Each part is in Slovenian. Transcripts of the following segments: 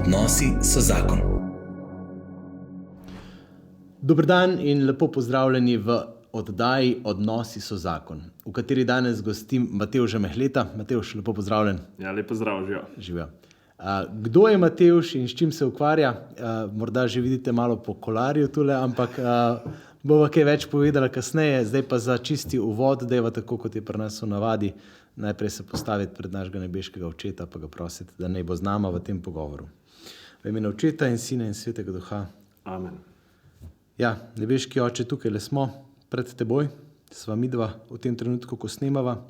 Odnosi so zakon. Dober dan in lepo pozdravljeni v oddaji Odnosi so zakon, v kateri danes gostim Matevža Mehleta. Matevž, lepo pozdravljen. Ja, lepo zdrav, živijo. Živijo. Kdo je Matevž in s čim se ukvarja? Morda že vidite malo po kolarju tule, ampak bova kaj več povedala kasneje. Zdaj pa za čisti uvod, dajva tako, kot je pri nas v navadi, najprej se postaviti pred našega nebeškega očeta, pa ga prositi, da naj bo z nama v tem pogovoru. V imenu Očeta in Sina in Svetega Duha. Amen. Ja, nebeški oče, tukaj le smo pred teboj, sva midva v tem trenutku, ko snemava,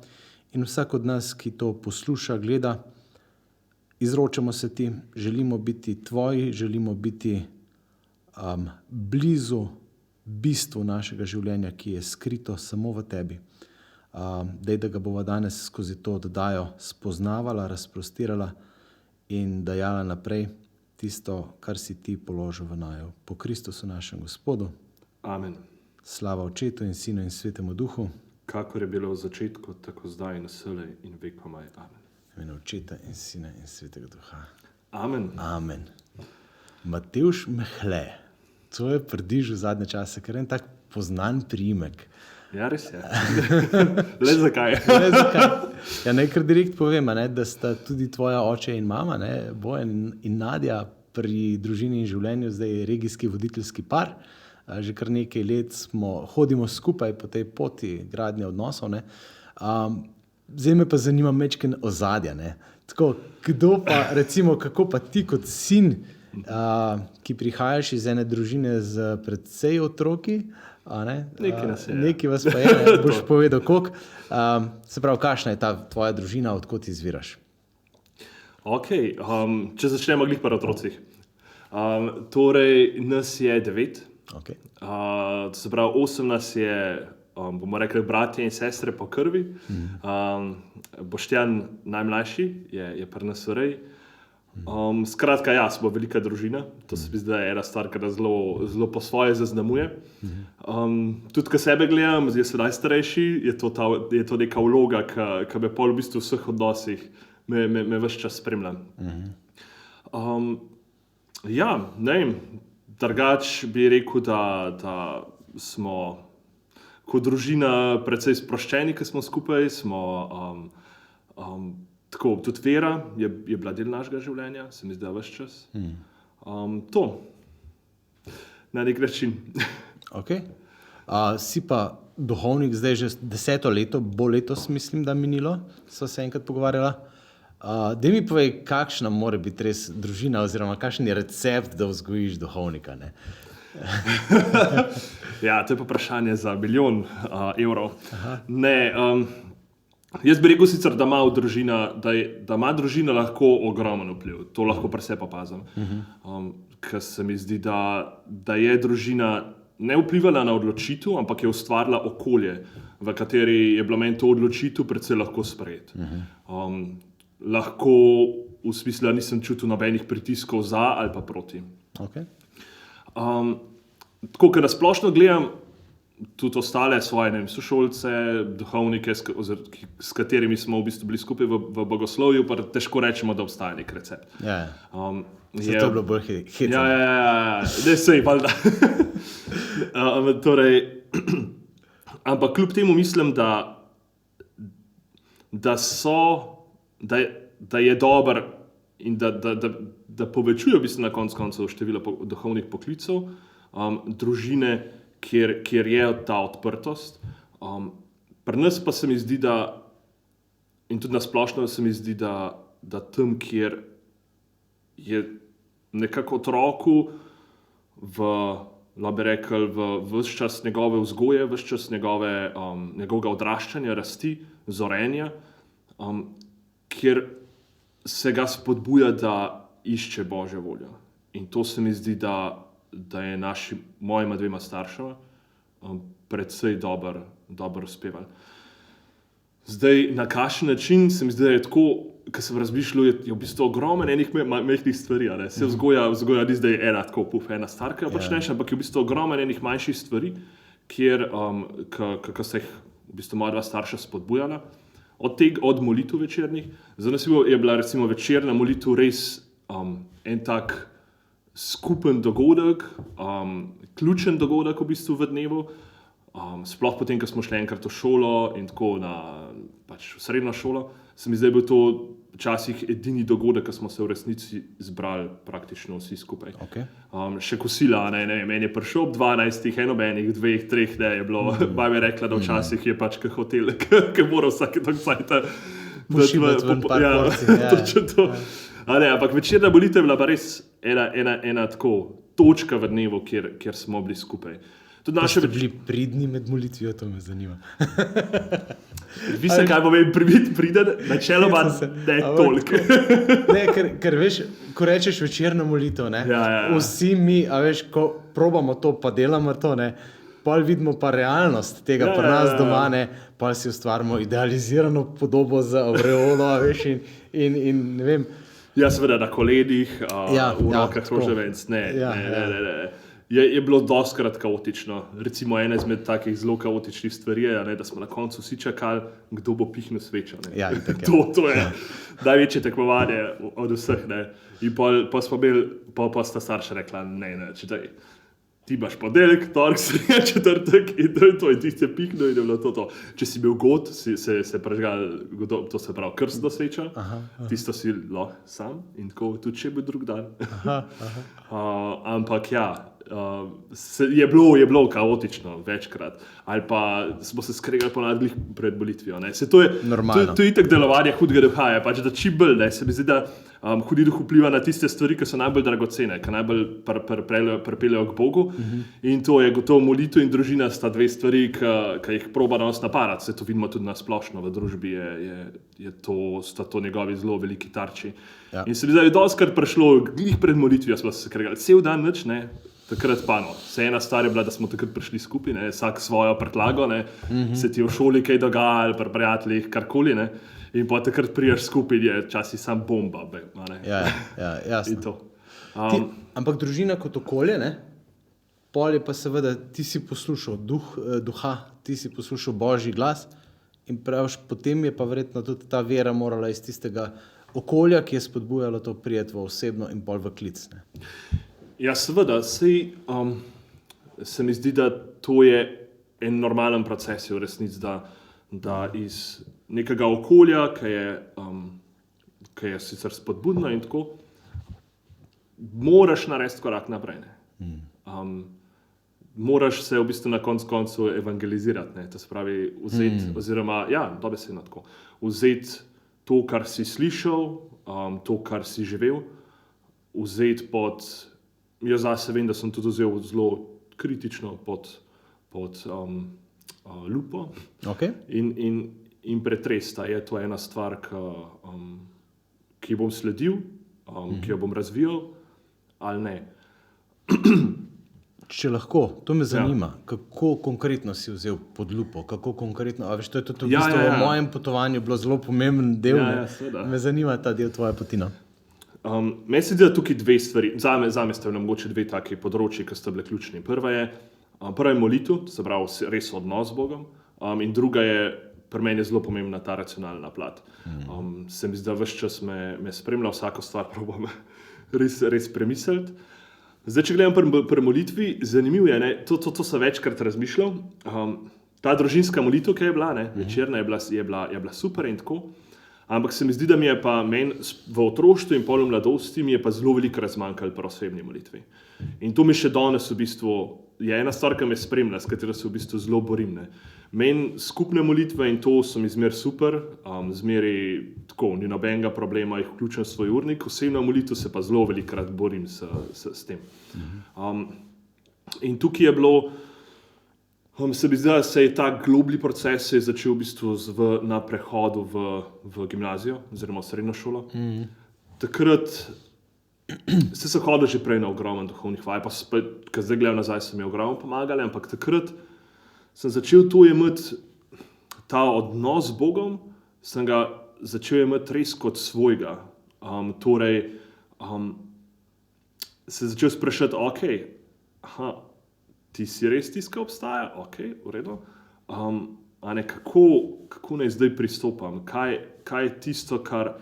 in vsak od nas, ki to posluša, gleda, izročamo se ti, želimo biti tvoji, želimo biti blizu bistvu našega življenja, ki je skrito samo v tebi. Daj, da ga bova danes skozi to oddajo spoznavala, razprostirala in dajala naprej tisto, kar si ti položil v naju. Po Kristusu našem Gospodu. Amen. Slava Očetu in Sinu in Svetemu Duhu. Kakor je bilo v začetku, tako zdaj in vselej in vekomaj. Amen. V imenu Očeta in Sina in Svetega Duha. Amen. Amen. Matevž Mehle. To je prdiž v zadnje čase, ker je en tak poznan priimek. Ja, res je. Le zakaj? Ja, naj kar direkt povem, da sta tudi tvoja oče in mama, Bojan in Nadja, pri družini in življenju zdaj regijski voditeljski par. Že kar nekaj let hodimo skupaj po tej poti gradnje odnosov. Zdaj me pa zanima majčkeno ozadja. Tako, kdo pa, recimo, kako pa ti kot sin, ki prihajaš iz ene družine z precej otroki, Nekaj nas je. Nekaj vas pa je, boš povedal koliko. Se pravi, kakšna je ta tvoja družina, odkot izviraš? Ok, če začnemo glih pri otrocih. Torej, nas je 9. Okay. To se pravi, 8 nas je, bomo rekli, bratje in sestre po krvi. Boštjan, najmlajši, je pri nas v Reji. Skratka, ja, smo velika družina. To se mi zdi, da je ena stvar, ki nas zelo po svoje zaznamuje. Tudi, ko sebe gledam, jaz sem najstarejši, je to neka vloga, ki me pol v bistvu v vseh odnosih me ves čas spremlja. Ja, ne vem, drugač bi rekel, da smo kot družina precej sproščeni, ki smo skupaj, tako, tudi vera je bila del našega življenja, se mi zdi, ves čas. To, na nek način. Ok. Si pa duhovnik zdaj že 10. leto, bo letos, mislim, da minilo, sva se enkrat pogovarjala. Daj mi povej, kakšna mora biti res družina oziroma kakšen je recept, da vzgojiš duhovnika, ne? Ja, to je pa vprašanje za milijon evrov. Ne, jaz bi rekel sicer, da ima družina lahko ogromen vpliv. To lahko pri sebi opazim. Ker se mi zdi, da je družina ne vplivala na odločitev, ampak je ustvarila okolje, v kateri je bilo meni to odločitev predvsej lahko sprejeti. Lahko v smislu, da nisem čutil nobenih pritiskov za ali pa proti. Okay. Tako, ker nasplošno gledam tudi ostale svoje sošolce, duhovnike, s katerimi smo v bistvu bili skupaj v bogoslovju, pa težko rečemo, da obstaja nek recept. Ja, zato je bilo bolj hitro. Ja, ne sej, valjda. Torej, ampak kljub temu mislim, da je dober in da povečuje v bistvu na koncu število duhovnih poklicev, družine, kjer je ta odprtost. Pri nas pa se mi zdi, in tudi nasplošno se mi zdi, da tam, kjer je nekako otroku lahko bi rekel, ves čas njegove vzgoje, ves čas njegovega odraščanja, rasti, zorenja, kjer se ga spodbuja, da išče Božjo voljo. In to se mi zdi, da je mojima 2 staršema predvsej dobro uspevali. Zdaj, na kakšen način se mi zdi, da je tako, ko sem razmišljal, je v bistvu ogromen enih majhnih stvari. Se vzgoja ni zdaj ena tako ena stvar, ki jo počneš, ampak je v bistvu ogromen enih manjših stvari, kjer se jih v bistvu moja 2 starša spodbujala. Od molitev večernih. Za nas je bila recimo večerna molitev res en tak skupen dogodek, ključen dogodek v bistvu v dnevu. Sploh potem, ko smo šli enkrat v šolo in tako pač v srednjo šolo, se mi zdaj bil to včasih edini dogodek, ko smo se v resnici zbrali praktično vsi skupaj. Okay. Še kosila, ne vem, meni je prišel ob 12, eno enih, 2, 3, ne, je bilo, baba je rekla, da včasih je pač kot hotel, ki mora vsake tak cajta pošibati ven par porcij. Točno to. Ampak večerna molitev je bila pa res ena tako točka v dnevu, kjer smo bili skupaj. Tudi naše bili pridni med molitvijo, to me zanima. Vi se kaj bom priden, načeloma ne toliko. Ne, ker veš, ko rečeš večerno molitev, ne, vsi mi, a veš, ko probamo to, pa delamo to, ne, pol vidimo pa realnost tega pri nas doma, ne, pol si ustvarimo idealizirano podobo za avreolo, a veš, in ne vem. Ja, seveda na kolenih, v rokah roževenc, ne. Je bilo dostkrat kaotično. Recimo ena izmed takih zelo kaotičnih stvari je, da smo na koncu vsi čakali, kdo bo pihnil svečo. Ja, to je največje tekmovanje od vseh. Ne. In pa sta starša rekla, ne, čitaj, ti imaš ponedeljek, torek, sreda, četrtek in to je tiste pihnil in je bilo to. Če si bil god, se prežgal, to se pravi krstno svečo, tisto si lahko sam in tako tudi če je bil drug dan. Ampak ja, je bilo kaotično večkrat, ali pa smo se skregali ponavadi pred molitvijo. To je itak delovanje hudega duha, pač da čim bolj, se mi zdi, da hudi duh vpliva na tiste stvari, ki so najbolj dragocene, ki najbolj pripeljejo k Bogu. In to je gotovo molitev in družina sta dve stvari, ki jih proba nas naparati. Se to vidimo tudi na splošno v družbi, sta to njegovi zelo veliki tarči. Ja. In se mi zdi, da je dostkrat prišlo, glih pred molitvijo smo se skregali, cel dan nič, ne. Takrat pa vse ena stvar je bila, da smo takrat prišli skupaj, ne, vsak svojo prtlago, ne, se ti v šoli kaj dogaja ali pri prijateljih, karkoli, ne, in pa takrat priješ skupaj, je časi sam bomba. Ja, jasno. Ampak družina kot okolje, ne, pol je pa seveda, ti si poslušal duha, ti si poslušal Božji glas in praviš, potem je pa verjetno tudi ta vera morala iz tistega okolja, ki je spodbujalo to priti v osebno in pol v klic, ne. Ja, seveda, se mi zdi, da to je en normalen proces v resnici, da iz nekega okolja, ki je sicer spodbudno in tako, moraš narediti korak naprej. Moraš se v bistvu na koncu evangelizirati, ne, to se pravi vzeti, oziroma, dobesedno tako, vzeti to, kar si slišal, to, kar si živel, vzeti pod... Jaz zase vem, da sem tudi vzel zelo kritično pod lupo. Okay. In pretresta. Je to ena stvar, ki bom sledil, ki jo bom razvijal, ali ne. Če lahko, to me zanima, kako konkretno si vzel pod lupo, kako konkretno, a veš, to je tudi v bistvu v mojem potovanju bilo zelo pomemben del, me zanima ta del tvoja potina. Meni se zdi, da tukaj dve stvari, zame sta mogoče dve taki področji, ki sta bile ključni. Prva je molitev, se pravi res odnos z Bogom, in druga je, pri meni je zelo pomembna ta racionalna plat. Se mi zdi, da ves čas me spremlja, vsako stvar probam res premisliti. Zdaj, če gledam pri molitvi, zanimivo je, to sem večkrat razmišljal, ta družinska molitev, ki je bila, večerna je bila super in tako. Ampak se mi zdi, da mi je pa v otroštvu in pol v mladosti mi je pa zelo veliko razmanjkalo pri osebni molitvi. In to mi še danes v bistvu je ena stvar, ki me spremlja, s katero se v bistvu zelo borim. Meni skupne molitve in to so mi zmeraj super, zmeraj tako, ni nobenega problema, jih vključim v svoj urnik, osebna molitev se pa zelo velikokrat borim s tem. In tukaj je bilo, se mi zdi, da se je ta globlji proces začel v bistvu na prehodu v gimnazijo oziroma v srednjo šolo. Takrat se hodil že prej na ogromno duhovnih vaj, pa spet, ker zdaj gledam nazaj, so mi ogromno pomagali, ampak takrat sem začel to imeti, ta odnos z Bogom, sem ga začel imeti res kot svojega. Se začel sprašati, ti si res tisti, ki obstaja, v redu. Kako naj zdaj pristopam? Kaj je tisto, kar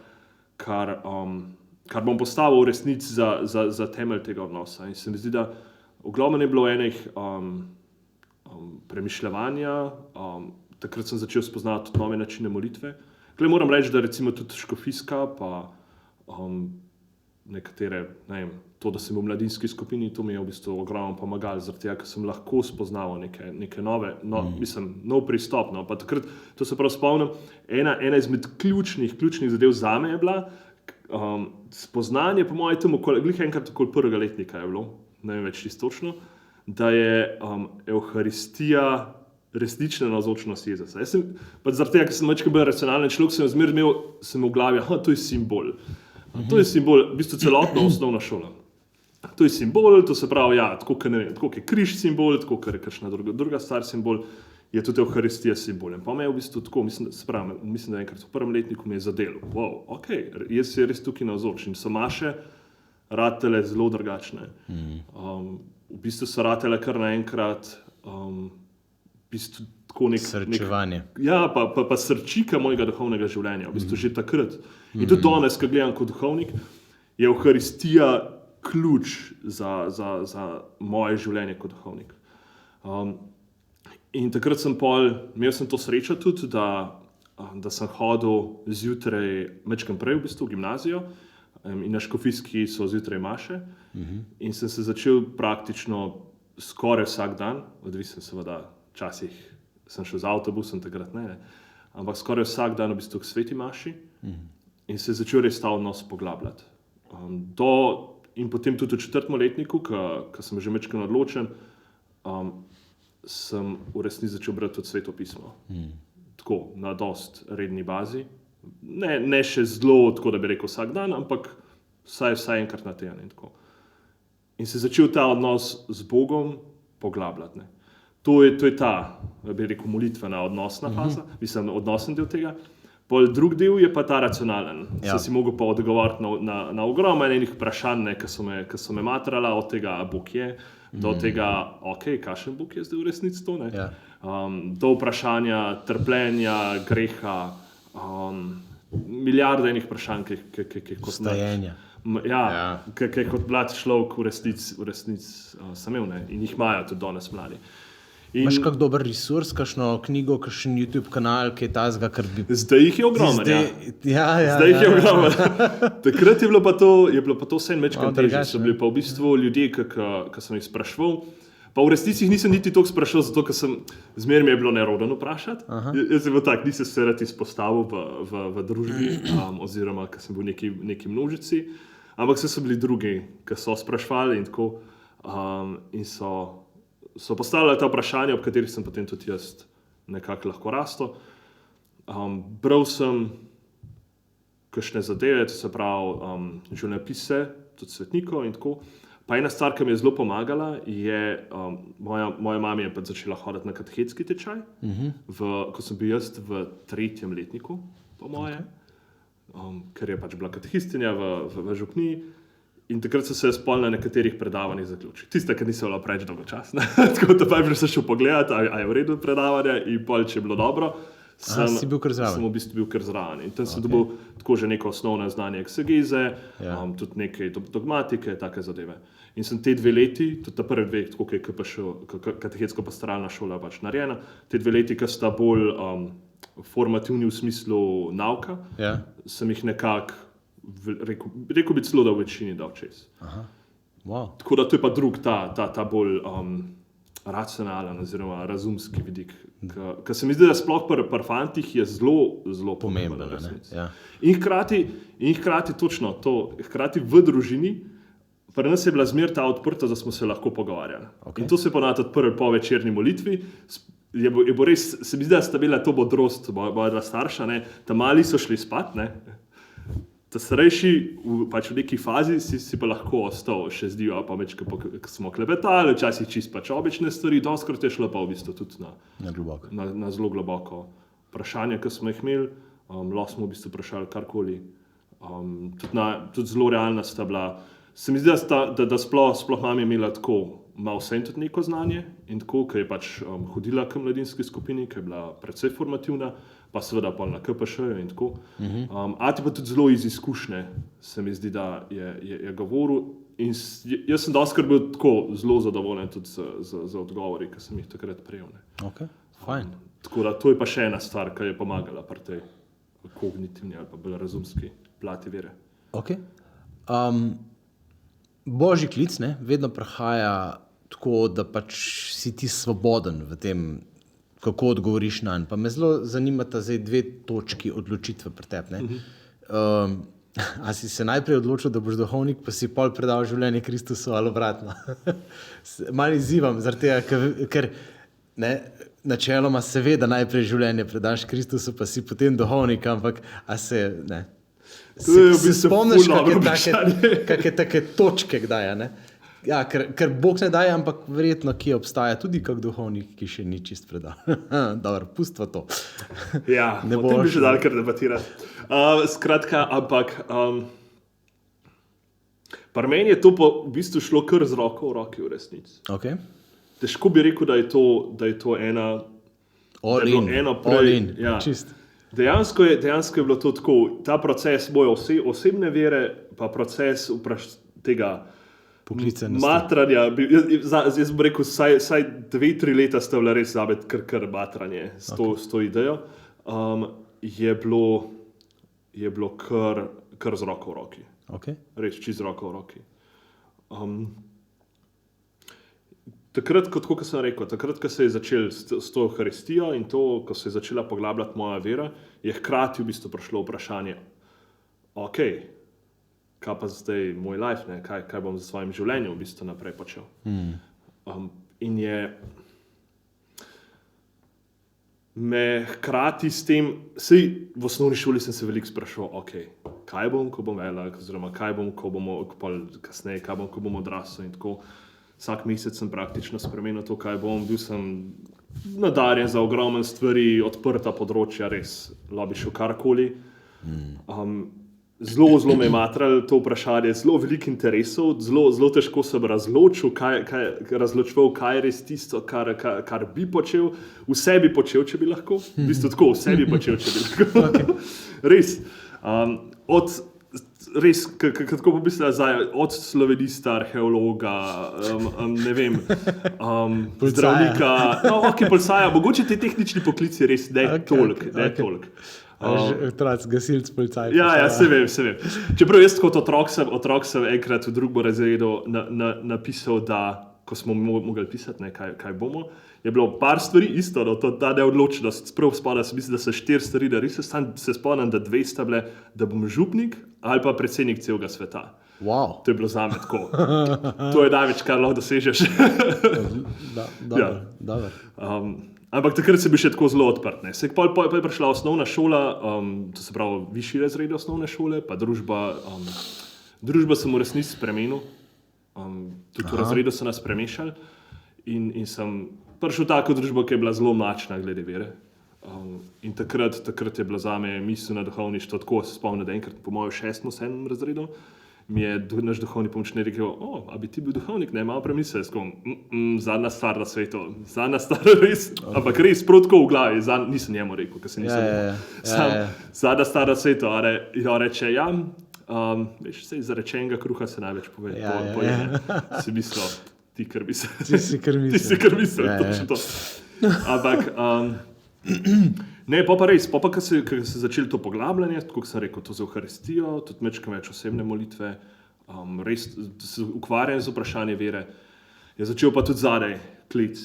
kar bom postavil v resnici za temelj tega odnosa. In se mi zdi, da ogromno je bilo enih premišljevanja, takrat sem začel spoznavati tudi nove načine molitve. Moram reči, da recimo tudi škofijska, pa nekatere, ne vem, to, da sem v mladinski skupini, to mi je v bistvu ogromno pomagalo, zaradi tega, ker sem lahko spoznaval neke nove, nov pristop. No. Pa takrat, to se prav spomnim, ena izmed ključnih zadev zame je bila spoznanje, po mojem, temu, glih enkrat okoli prvega letnika je bilo, ne vem več čisto točno, da je Evharistija resnična navzočnost Jezusa. Jaz sem, pa zaradi tega, ker sem večkrat bolj racionalen človek, sem zmeraj imel v glavi, to je simbol. To je simbol, v bistvu celotna osnovna šola. To je simbol, to se pravi, ja, tako kot je križ simbol, tako kot je kakšna druga stvar simbol, je tudi Evharistija simbol. In pa me je v bistvu tako, mislim, da enkrat v prvem letniku mi je zadelo. Wow, ok, Jezus je res tukaj navzoč in so maše ratele zelo drugačne. V bistvu so ratele kar naenkrat v bistvu tako srčevanje. Pa srčika mojega duhovnega življenja, v bistvu že takrat. In tudi danes, ko gledam kot duhovnik, je Evharistija ključ za moje življenje kot duhovnik. In takrat imel sem to srečo tudi, da sem hodil zjutraj, mečkam prej v bistvu, v gimnazijo, in na škofijski so zjutraj maše. In sem se začel praktično skoraj vsak dan, odvisen seveda, včasih sem šel z avtobusom, takrat ne, ampak skoraj vsak dan v bistvu k sveti maši in se je začel res ta odnos poglabljati. In potem tudi v 4. letniku, ko sem že mečkam odločen, sem v resnici začel brati tudi Sveto pismo. Tako, na dost redni bazi. Ne še zelo, tako da bi rekel vsak dan, ampak vsaj enkrat na teden. In se je začel ta odnos z Bogom poglabljati. Ne. To je ta, bi rekel, molitvena odnosna faza, mislim, odnosen del tega. Pol drug del je pa ta racionalen. Ja. Se si mogel pa odgovoriti na ogromno enih vprašanj, ki so me matrala, od tega, Bog je, do tega, ok, kakšen Bog je zdaj v resnici to, ne? Ja. Do vprašanja trpljenja, greha, milijarde enih vprašanj, ki kot stajenja. Ki kot mlad človek v resnici sem imel, ne? In jih imajo tudi danes mladi. Imaš kak dober resurs, kakšno knjigo, kakšen YouTube kanal, kaj tazga, kar bi... Zdaj jih je ogromno, Zdaj jih je ogromno. Takrat je bilo pa to vse mečkam težje. So bili pa v bistvu ljudje, ki sem jih spraševal. Pa v resnici jih nisem niti toliko spraševal, zato ker zmeraj mi je bilo nerodno vprašati. Jaz sem bil tak, nisem se rad izpostavil v družbi, oziroma ker sem bil v neki množici. Ampak so bili drugi, ki so spraševali in tako. In so postavljali ta vprašanja, ob katerih sem potem tudi jaz nekako lahko rastel. Bral sem kakšne zadeve, to se pravi življenjepise, tudi svetnikov in tako. Pa ena stvar, ki mi je zelo pomagala, je, moja mama je pa začela hoditi na katehetski tečaj, ko sem bil jaz v 3. letniku, po moje, ker je pač bila katehistinja v župniji. In takrat so se spolno na nekaterih predavanjih zaključili. Tiste, ki niso bila preveč dolgočasna. Tako da pa je prišel še pogledati, a je v redu predavanje in pol, če je bilo dobro, sem v bistvu bil kar zraven. In tam sem dobil tako že neko osnovno znanje eksegeze, tudi nekaj dogmatike, take zadeve. In sem te 2 leti, tudi ta prvi 2, tako je katehetsko-pastoralna šola pač narejena, te 2 leti, ki sta bolj formativni v smislu nauka, sem jih nekako rekel bi celo, da v večini dal čez. Wow. Tako da to je pa drug, ta bolj racionalen oziroma razumski vidik. Ker se mi zdi, da sploh pri fantih je zelo pomembno. Ja. In hkrati točno to, hkrati v družini, pri nas je bila zmer ta odprta, da smo se lahko pogovarjali. Okay. In to se ponavlja tudi prvi po večerni molitvi. Je bo res, se mi zdi, da sta bila to modrost moja dva starša, ne. Ta mali so šli spat, ne. Ta starejši, pač v neki fazi si pa lahko ostal, še zdijo, pa ko smo klepetali, včasih čisto pač obične stvari, dostkrat je šlo pa v bistvu tudi na zelo globoko vprašanje, ki smo jih imeli, lahko smo v bistvu vprašali karkoli, tudi zelo realna sta bila. Se mi zdi, da sploh mama je imela tako, ima vsem tudi neko znanje in tako, ker je pač hodila k mladinski skupini, ki je bila precej formativna, pa seveda pa na KPŠ-ju in tako. Ati pa tudi zelo iz izkušnje, se mi zdi, da je govoril. In jaz sem doskrat bil tako zelo zadovoljen tudi z odgovori, ki sem jih takrat prejel. Okay, fajn. Tako da to je pa še ena stvar, ki je pomagala pri tej kognitivni ali pa bolj razumski plati vere. Okay. Božji klic vedno prihaja tako, da pač si ti svoboden v tem, kako odgovoriš nanj. Pa me zelo zanimata zdaj 2 točki odločitve pri tebi. A si se najprej odločil, da boš duhovnik, pa si pol predal življenje Kristusu ali obratno? Malo izzivam, zaradi tega, ker načeloma seveda najprej življenje predaš Kristusu, pa si potem duhovnik, ampak a se spomniš kakšne take točke kdaj, ne? Ja, ker Bog ne daje, ampak verjetno kje obstaja tudi kak duhovnik, ki še ni čist predal. Dobro, pustva to. Ja, o tem bi že dal kar debatirati. Skratka, ampak pri meni je to v bistvu šlo kar z roko v roki v resnici. Okay. Težko bi rekel, da je to ena... All in, ja. Čist. Dejansko je bilo to tako, ta proces moje osebne vere, pa proces tega matranja. Jaz bi rekel, vsaj 2-3 leta sta bila res zabet kar matranje s to idejo. Je bilo kar z roko v roki. Okay. Res, čist z roko v roki. Takrat, kot sem rekel, takrat, ko se je začel s to Euharistijo in to, ko se je začela poglabljati moja vera, je hkrati v bistvu prišlo vprašanje, kaj pa zdaj moj life, kaj bom za svojim življenjem v bistvu naprej počel. In je me hkrati s tem, v osnovni šoli sem se veliko spraševal, kaj bom, ko bom velik, oziroma kaj bom, ko kasneje, kaj bom, ko bom odrasel in tako. Vsak mesec sem praktično spremenil to, kaj bom. Bil sem nadarjen za ogromne stvari, odprta področja, res lahko bi šel karkoli. Zelo me je matralo to vprašanje, zelo veliko interesov, zelo težko sem razločil, kaj je res tisto, kar bi počel. Vse bi počel, če bi lahko. V bistvu tako, vse bi počel, če bi lahko. Okay. Res. Res, kako bi se zdaj, od slovenista, arheologa, ne vem, zdravnika, policaja, mogoče te tehnični poklici res ne toliko. Gasilc, policaj. Ja, se vem. Čeprav jaz kot otrok sem enkrat v drugem razredu napisal, da ko smo mogli pisati, kaj bomo, je bilo par stvari isto, ta neodločenost. Sprav spomnim, mislim, da so 4 stvari, da res se spomnim, da 2 sta bile, da bom župnik ali pa predsednik celega sveta. Wow. To je bilo zame tako. To je največ, kar lahko dosežeš. Dobro. Ampak takrat se bi še tako zelo odprt. Pa je prišla osnovna šola, to se pravi višji razred osnovne šole, pa družba sem v resnici spremenil. Tudi v razredu so nas premešali in sem prišel v tako družbo, ki je bila zelo mlačna glede vere. In takrat je bila zame misel na duhovništvo tako, se spomnim, da enkrat po mojem 6. 7. razredu mi je naš duhovni pomočnik rekel, a bi ti bil duhovnik, ne, malo premislil, zadnja stvar na svetu, res, ampak res, prav tako v glavi, nisem njemu rekel, ker se nisem zadnja stvar na svetu, a reče, veš, za rečenega kruha se največ poje. Si mislil, ti kar mislil, točno to. Ampak, ne, pa res, pa ko se začeli to poglabljanje, kot sem rekel, to za Euharistijo, tudi več osebne molitve, res se ukvarjam z vprašanjem vere, je začel pa tudi zadaj klic.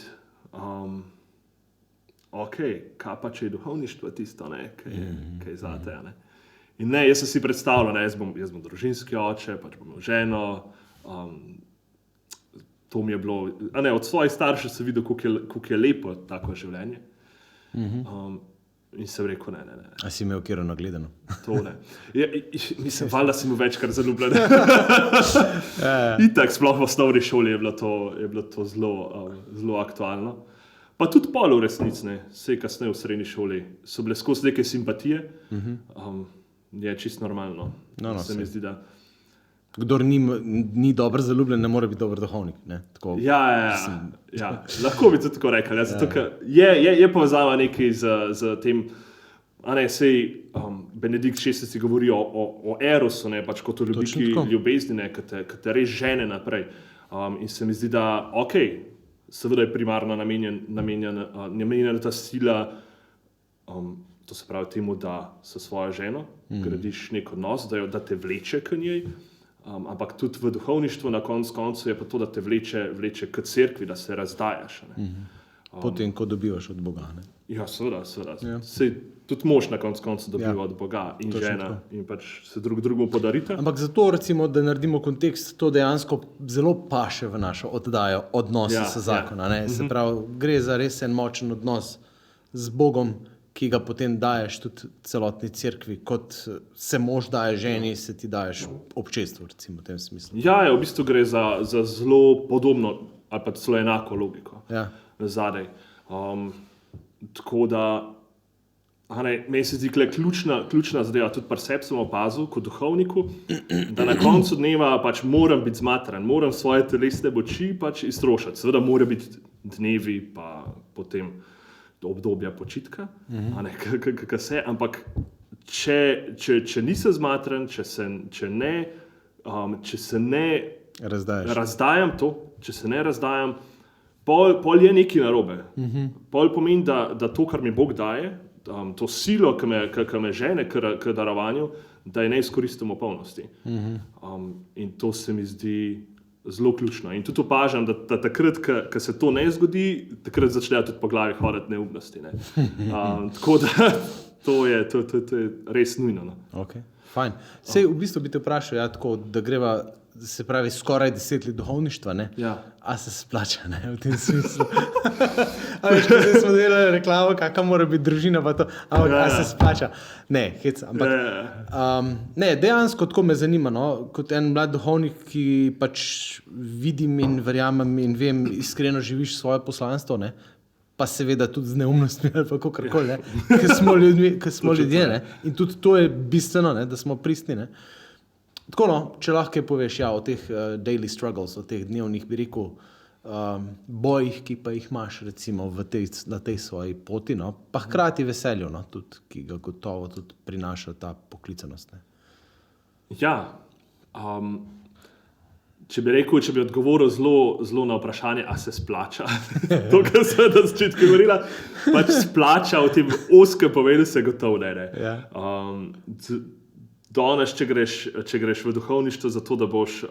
Kaj pa če je duhovništvo tisto, kaj je zate, ne? In ne, jaz sem si predstavljal, jaz bom družinski oče, pač bom imel ženo, to mi je bilo, od svojih staršev sem videl, koliko je lepo tako življenje. In sem rekel, ne. A si imel kjer nagledano? To ne. Mislim, valjda si imel večkrat zaljubljen. Itak, sploh v osnovni šoli je bilo to zelo aktualno. Pa tudi pol v resnici, vse kasneje v srednji šoli, so bile skozi neke simpatije. Je čisto normalno. Se mi zdi, da... Kdor ni dobro zaljubljen, ne more biti dober duhovnik. Ja. Lahko bi tudi tako rekel. Zato, je povezava nekaj z tem Benedikt XVI govori o erosu, ne, pač kot o ljubiki ljubezni, ki te res žene naprej. In se mi zdi, da seveda je primarno namenjena ta sila, to se pravi temu, da s svojo ženo gradiš nek odnos, da te vleče k njej, ampak tudi v duhovništvu na koncu je pa to, da te vleče k cerkvi, da se razdajaš. Potem, ko dobivaš od Boga. Ne? Ja, seveda. Ja. Sej tudi mož na koncu dobiva od Boga in žena in pač se drugemu podarite. Ampak zato, recimo, da naredimo kontekst, to dejansko zelo paše v našo oddajo odnosa s zakona. Ne? Se pravi, gre za res en močen odnos z Bogom, ki ga potem daješ tudi celotni cerkvi, kot se mož daje ženi, se ti daješ občestvu, recimo, v tem smislu. Ja, v bistvu gre za zelo podobno ali pa celo enako logiko. Ja. Zadaj. Tako da meni se zdi ključna zadeva, tudi pri sebi sem opazil kot duhovniku, da na koncu dneva pač moram biti zmatran, moram svoje telesne moči pač iztrošiti. Seveda mora biti dnevi pa potem obdobja počitka, ampak če nisem zmatran, če se ne razdajam to, če se ne razdajam, pol je nekaj narobe. Pol pomeni, da to, kar mi Bog daje, to silo, ki me žene k darovanju, da je ne izkoristim v polnosti. In to se mi zdi zelo ključno. In tudi opažam, da takrat, ko se to ne zgodi, takrat začnejo tudi po glavi hoditi neumnosti. Ne? Tako da to je res nujno. No? Okay. Fajn. Sej, v bistvu bi te vprašal, tako, da greva, se pravi, skoraj 10 let duhovništva, ne? Ja. A se splača, ne, v tem smislu. Zdaj smo delali reklamo, kakva mora biti družina, pa to, a se splača. Ne, ampak ne, dejansko tako me zanima, no, kot en mlad duhovnik, ki pač vidim in verjamem in vem, iskreno živiš svoje poslanstvo, ne, pa seveda tudi z neumnostmi ali pa kakorkoli, ker smo ljudje, ne, in tudi to je bistveno, ne, da smo pristni, ne. Tako, no, če lahko poveš o teh daily struggles, o teh dnevnih, bi rekel, bojih, ki pa jih imaš recimo na tej svoji poti, no, pa hkrati veselju, no, tudi, ki ga gotovo tudi prinaša ta poklicanost. Ne. Ja, če bi odgovoril zelo na vprašanje, a se splača, to, kar sem na začetku govorila, pač splača v tem ozkem pomenu se gotovo ne. Ja. Danes, če greš v duhovništvo zato, da boš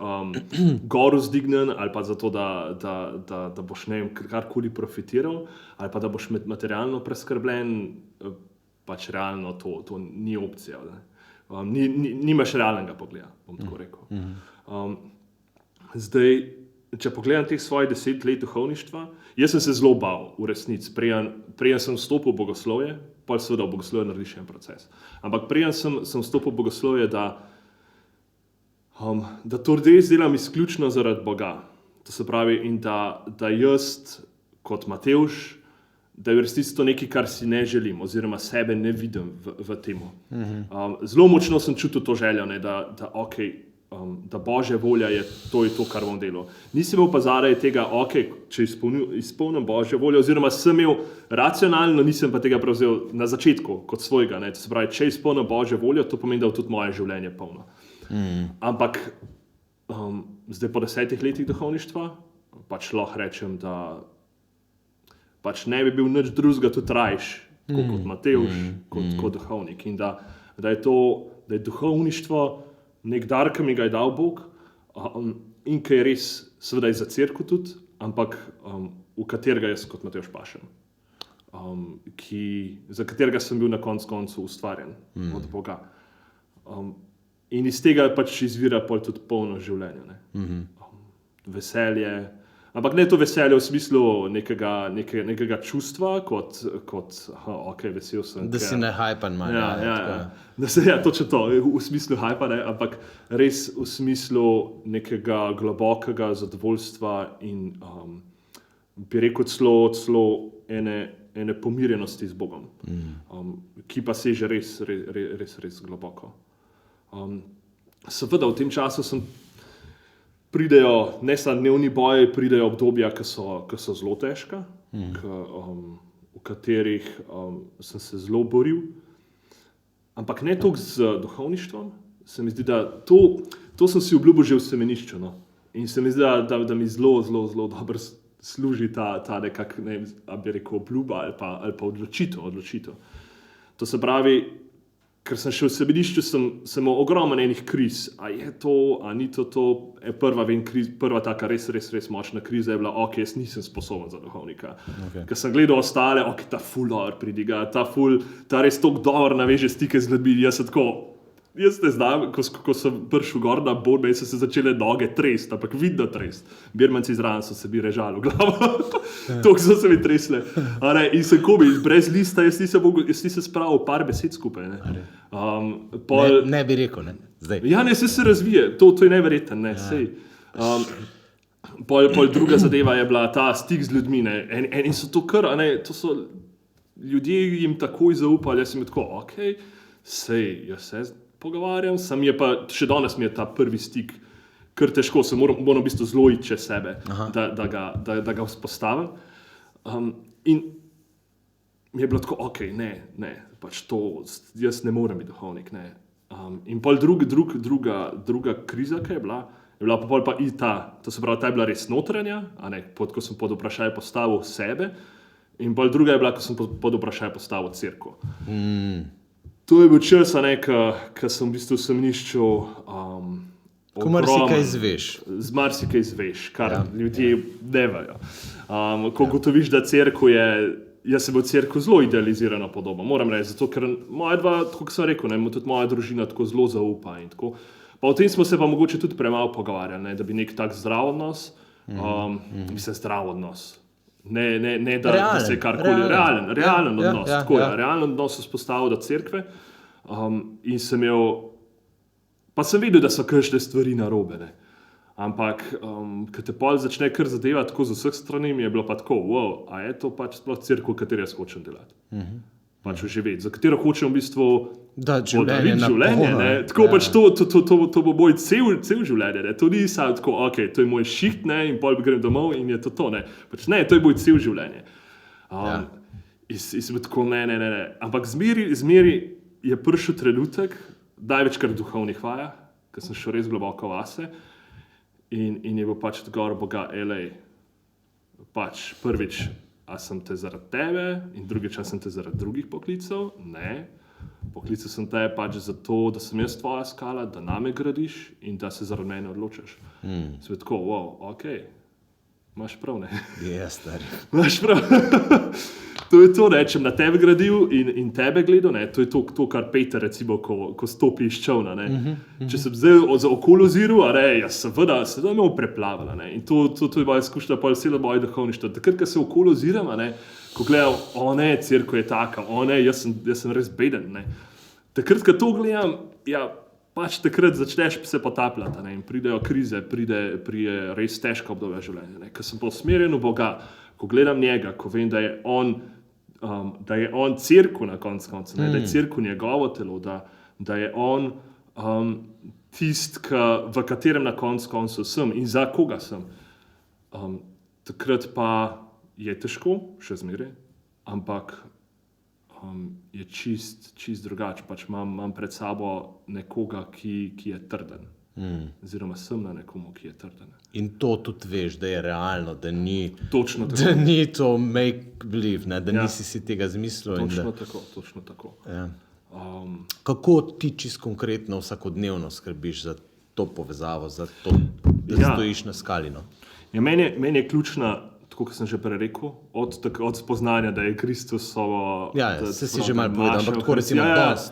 gor vzdignen ali pa zato, da boš karkoli profitiral ali pa da boš materialno preskrbljen, pač realno to ni opcija. Nimaš realnega pogleda, bom tako rekel. Zdaj, če pogledam teh svojih 10 let duhovništva, jaz sem se zelo bal v resnici, preden sem vstopil v bogoslovje, pa seveda v bogoslovje narediš en proces. Ampak preden sem vstopil v bogoslovje, da to res delam izključno zaradi Boga. To se pravi, in da jaz kot Matevž, da je v resnici to nekaj, kar si ne želim, oziroma sebe ne vidim v temu. Zelo močno sem čutil to željo, ne, da Božja volja je to, kar bom delal. Nisem imel pa zaradi tega, če izpolnim Božjo voljo, oziroma sem imel racionalno, nisem pa tega prevzel na začetku kot svojega. Ne. To se pravi, če izpolnim Božjo voljo, to pomeni, da je tudi moje življenje polno. Ampak zdaj po 10 letih duhovništva pač lahko rečem, da pač ne bi bil nič drugega tudi rajš, kot Matevž, kot duhovnik. In da je duhovništvo nek dar, ki mi ga je dal Bog, in ki je res, seveda je za cerkev tudi, ampak v katerega jaz kot Matevž pašem. Za katerega sem bil na koncu ustvarjen od Boga. In iz tega pač izvira tudi polno življenje. Veselje, ampak ne to veselje v smislu nekega čustva, kot vesel sem. Da si ne hajpan manj. Ja, točno to, v smislu hajpa, ne, ampak res v smislu nekega globokega zadovoljstva in bi rekel celo ene pomirjenosti z Bogom, ki pa seže res globoko. Seveda v tem času pridejo, ne samo dnevni boji, pridejo obdobja, ki so zelo težka, v katerih sem se zelo boril. ampak ne toliko z duhovništvom. Se mi zdi, da to sem si obljubil že v semenišču. No? In se mi zdi, da mi zelo dobro služi ta nekak, ne bi rekel, obljuba ali pa odločitev. To se pravi, ker sem še v semenišču, sem imel ogromno enih kriz. A je to, a ni to. Prva taka res močna kriza je bila, jaz nisem sposoben za duhovnika. Okay. Ker sem gledal ostale, ta ful dobro pridiga, ta res toliko dobro naveže stike z ljudmi. Jaz ne znam, ko sem prišel gor na borbe, so se začele noge trest, ampak vidno trest. Birmanci zraven so se mi režali v glavo. Toliko so se mi tresle. In sem brez lista, jaz nisem spravil par besed skupaj. Ne bi rekel, ne? Zdaj. Ja, ne, se razvije. To je neverjeten, ne, sej. Pol druga zadeva je bila ta stik z ljudmi, ne. Eni so to kar, to so ljudje jim takoj zaupali, jaz sem tako, sej, jaz se pogovarjam, še danes mi je ta prvi stik kar težko, se moram v bistvu zelo iti čez sebe, da ga vzpostavim. In mi je bilo tako, ne, pač to, jaz ne morem biti duhovnik, ne. In pol druga kriza, ki je bila pa i ta, to se pravi, ta je bila res notranja, ko sem pod vprašaj postavil sebe, in pol druga je bila, ko sem pod vprašaj postavil cerkev. To je bil čas, ko sem v bistvu v semenišču ko marsikaj izveš. Z marsikaj izveš, kar ljudje ne vejo. Ko gotoviš, da cerkev je, jaz se bo cerkev zelo idealizirana podoba, moram reči, zato ker tako sem rekel, tudi moja družina tako zelo zaupa in tako. Pa o tem smo se pa mogoče tudi premalo pogovarjali, da bi nek tak zdrav odnos, zdrav odnos. Ne da se karkoli, realen odnos, tako je, realen odnos vzpostavil do cerkve in sem videl, da so kakšne stvari narobe, ne. Ampak, ko te pol začne kar zadevati tako z vseh strani, mi je bilo pa tako, a je to pač sploh cerkev, v kateri jaz hočem delati. Pač živeti, za katero hočem v bistvu življenje, ne. Tako pač to bo moj cel življenje, ne. To ni samo tako, to je moj šiht, ne, in pol grem domov in je to, ne. Pač ne, to je moj cel življenje. In sem tako, ne. Ampak zmeri je prišel trenutek, največkrat v duhovnih vajah, ker sem šel res globoko vase in je bil pač odgovor Boga, pač prvič, a sem te zaradi tebe in drugič, a sem te zaradi drugih poklicev? Ne. Poklical sem te pač zato, da sem jaz tvoja skala, da name gradiš in da se zaradi mene odločaš. Sem tako, imaš prav, ne? Stari. Imaš prav. To je to, če bom na tebe gradil in tebe gledal, ne? To je to, kar Peter, recimo, ko stopi iz čolna. Če sem zdaj za okolo oziral, jaz seveda imel preplavala. In to je moja izkušnja, pa je celo moje duhovništvo. Takrat, ko se okolo oziram, ko gledam, cerkev je taka, jaz sem res beden. Ne? Takrat, ko to gledam, pač takrat začneš se potapljati in pridejo krize, pride res težko obdobje življenja. Ne? Ko sem pa usmerjen v Boga, ko gledam njega, ko vem, da je on cerkev na koncu, da je cerkev njegovo telo, da je on v katerem na koncu sem in za koga sem. Takrat pa je težko, še zmeraj, ampak je čist drugače. Pač imam pred sabo nekoga, ki je trden. Oziroma sem na nekomu, ki je trden. In to tudi veš, da je realno, da ni to make believe, da nisi si tega zmislil. Točno tako. Ja. Kako ti čisto konkretno vsakodnevno skrbiš za to povezavo, za to, da stojiš na skali? No? Meni je ključna, tako kot sem že prej rekel, od spoznanja, da je Kristusovo... se si že malo povedal, ampak tako recimo danes.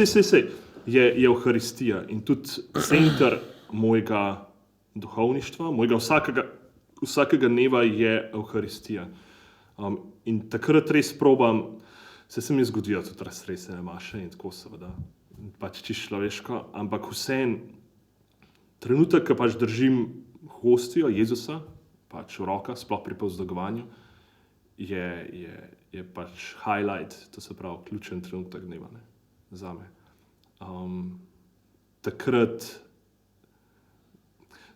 Sej. Je Evharistija in tudi center mojega duhovništva, mojega vsakega dneva je Evharistija. In takrat res probam, se mi zgodijo tudi raztresene maše in tako seveda, pač čisto človeško, ampak vseeno trenutek, ko pač držim hostijo Jezusa, pač v rokah, sploh pri povzdogovanju, je pač highlight, to se pravi ključen trenutek dneva, ne, zame. Takrat,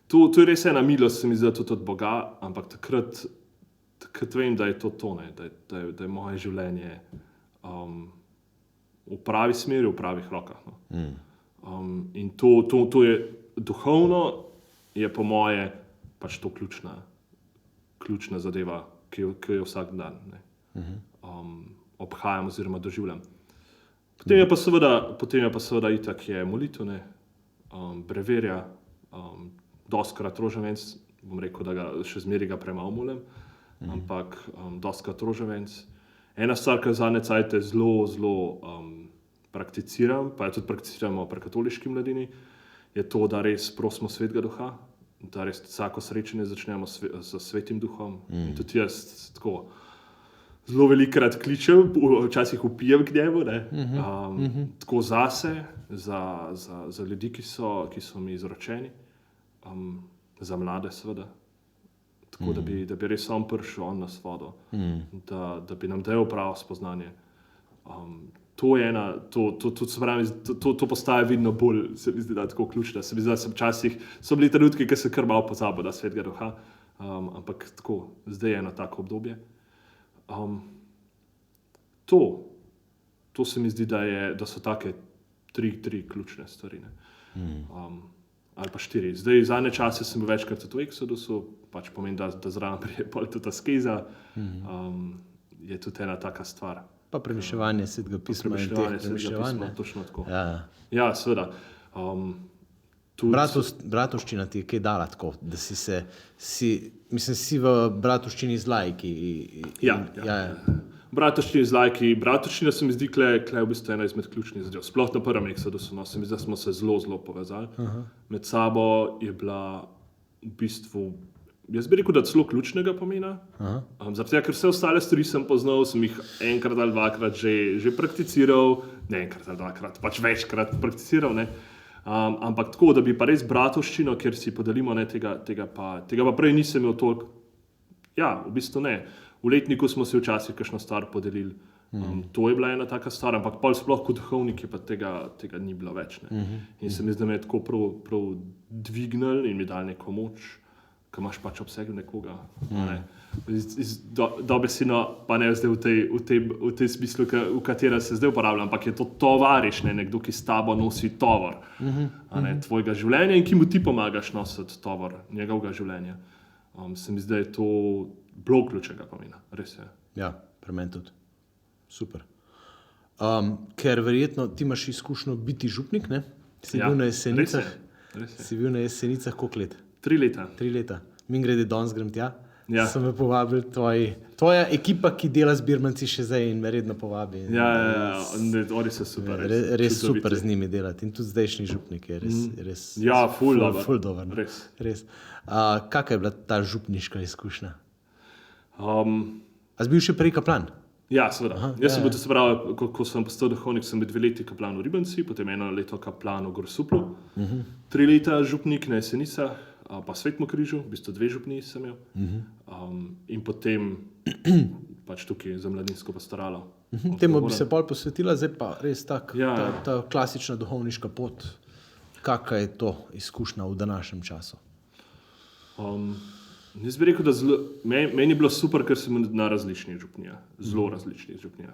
to je res ena milost, se mi zdi tudi od Boga, ampak takrat vem, da je to, ne, da je moje življenje v pravi smeri, v pravih rokah. No. In to je duhovno, je po moje pač to ključna zadeva, ki jo vsak dan obhajam oziroma doživljam. Potem je pa seveda itak je molitev, breverja, dostikrat rožavenc, bom rekel, da ga še zmeraj ga premalo molim, ampak dostikrat rožavenc. Ena stvar, ki jo zadnje cajte zelo prakticiram, pa jo tudi prakticiramo pri katoliški mladini, je to, da res prosimo Svetega Duha, da res vsako srečanje začnemo s Svetim Duhom. In tudi jaz tako zelo velikokrat kličem, včasih vpijem k njemu, tako zase, za ljudi, ki so mi izročeni, za mlade seveda. Tako da bi res on prišel, on nas vodil, da bi nam dal pravo spoznanje. To je ena, to postaje vidno bolj, se mi zdi, da tako ključno. Se mi zdi, da včasih so bili trenutki, ki se kar malo pozabil, da Svetega Duha, ampak tako, zdaj je eno tako obdobje. To se mi zdi, da so take tri ključne stvari. Ali pa 4. Zdaj, zadnje čase sem bil večkrat v Exodusu, pač pomeni, da zraven prije tudi askeza, je tudi ena taka stvar. Pa premišljevanje Svetega pisma in teh premišljevanja. Točno tako. Ja, seveda. Bratovščina ti je kaj dala tako, da si v bratovščini z laiki. Ja. Bratovščina z laiki. Bratovščina se mi zdi kle v bistvu ena izmed ključnih zadev. Sploh na prvem Exodusu, se mi zdi, da smo se zelo povezali. Med sabo je bila v bistvu, jaz bi rekel, da celo ključnega pomena. Zaradi tega, ker vse ostale stvari sem poznal, sem jih enkrat ali dvakrat že prakticiral, ne enkrat ali dvakrat, pač večkrat prakticiral, ampak tako, da bi pa res bratovščino, kjer si podelimo, tega pa prej nisem imel toliko. Ja, v bistvu ne. V letniku smo si včasih kakšno stvar podelili. To je bila ena taka stvar, ampak pol sploh kot duhovniki pa tega ni bilo več. In se mi zdi, da me je tako prav dvignil in mi dal neko moč, ki imaš pač obseg nekoga. Dobesedno, pa ne zdaj v tej smislu, v katerem se zdaj uporablja, ampak je to tovariš, nekdo, ki s tabo nosi tovor tvojega življenja in ki mu ti pomagaš nositi tovor njegovega življenja. Se mi zdi, da je to bilo ključnega pomena, res je. Ja, pri meni tudi. Super. Ker verjetno ti imaš izkušnjo biti župnik, ne? Si bil na Jesenicah. Si bil na Jesenicah koliko let? 3 leta. 3 leta. Mingrede danes grem tja. Ja. So me povabili tvoja ekipa, ki dela z Birmanci še zdaj in me redno povabi. Oni so super. Res super z njimi delati. In tudi zdajšnji župnik je res ful dober. Res. Kakva je bila ta župniška izkušnja? A si bil še prej kaplan? Ja, seveda. Jaz sem bil, se pravi, ko sem postal duhovnik, sem bil 2 leti kaplan v Ribanci, potem 1 leto kaplan v Grossuplu, 3 leta župnik na Jesenicah, pa Svetem križu, v bistvu 2 župniji sem imel. In potem pač tukaj za mladinsko pastoralo. Temu bi se pol posvetila, zdaj pa res ta klasična duhovniška pot. Kakva je to izkušnja v današnjem času? Jaz bi rekel, da meni je bilo super, ker sem na različnih župnijah, zelo različnih župnijah.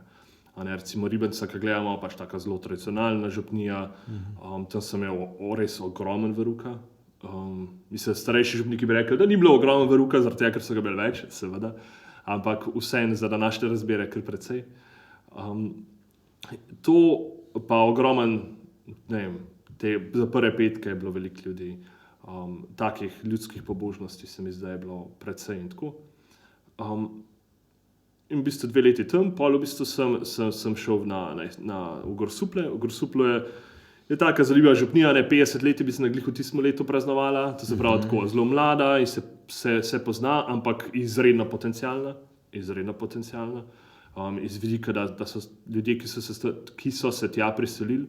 Recimo Ribanca, ki gledamo, pač taka zelo tradicionalna župnija, tam sem imel res ogromen veruka. Mislim, starejši župniki bi rekli, da ni bilo ogromen veruka, zaradi tega, ker so ga imeli več, seveda, ampak vseeno za današnje razmere kar precej. To pa ogromen, ne vem, za prve petke je bilo veliko ljudi. Takih ljudskih pobožnosti se mi zdaj je bilo precej in tako. In v bistvu 2 leti tam, pol v bistvu sem šel v Grossuple. V Grossuplu je taka zanimiva župnija, 50 let bi se na glih v tistem letu praznovala, to se pravi tako zelo mlada in se pozna, ampak izredno potencialna. Iz vidika, da so ljudje, ki so se tja priselili,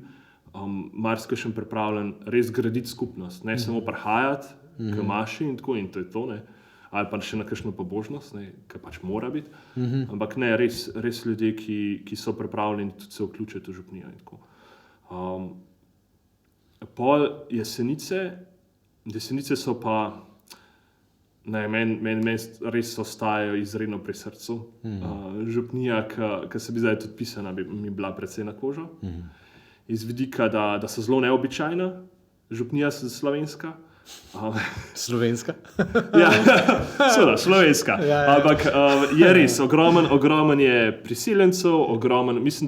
marsikaj pripravljen res graditi skupnost, ne samo prihajati k maši in tako, in to je to, ali pa še na kakšno pobožnost, ki pač mora biti, ampak ne, res ljudje, ki so pripravljeni tudi se vključiti v župnijo in tako. Pol Jesenice so pa, Meni res ostajajo izredno pri srcu. Župnija, ki se bi zdaj tudi pisana, bi mi bila precej na kožo. Iz vidika, da so zelo neobičajna, župnija slovenska. Slovenska? Ja, seveda, slovenska. Ampak je res, ogromen je priseljencev, mislim,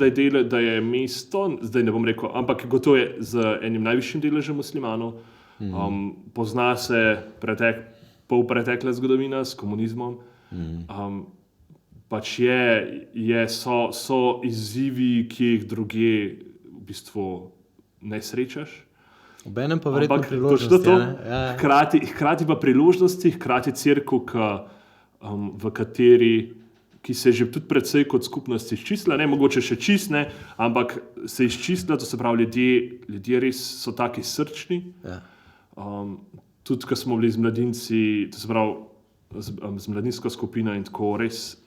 da je mesto, zdaj ne bom rekel, ampak gotovo je z enim najvišjim deležem muslimanov. Pozna se polpretekla zgodovina s komunizmom. Pač so izzivi, ki jih druge v bistvu ne srečaš. Obenem pa verjetno priložnosti. Hkrati pa priložnosti, hkrati cerkev, v kateri, ki se je že tudi precej kot skupnost izčistila, ne mogoče še čist, ne, ampak se je izčistila, to se pravi, ljudje res so taki srčni. Tudi, ko smo bili z mladinci, to se pravi, z mladinsko skupino in tako res,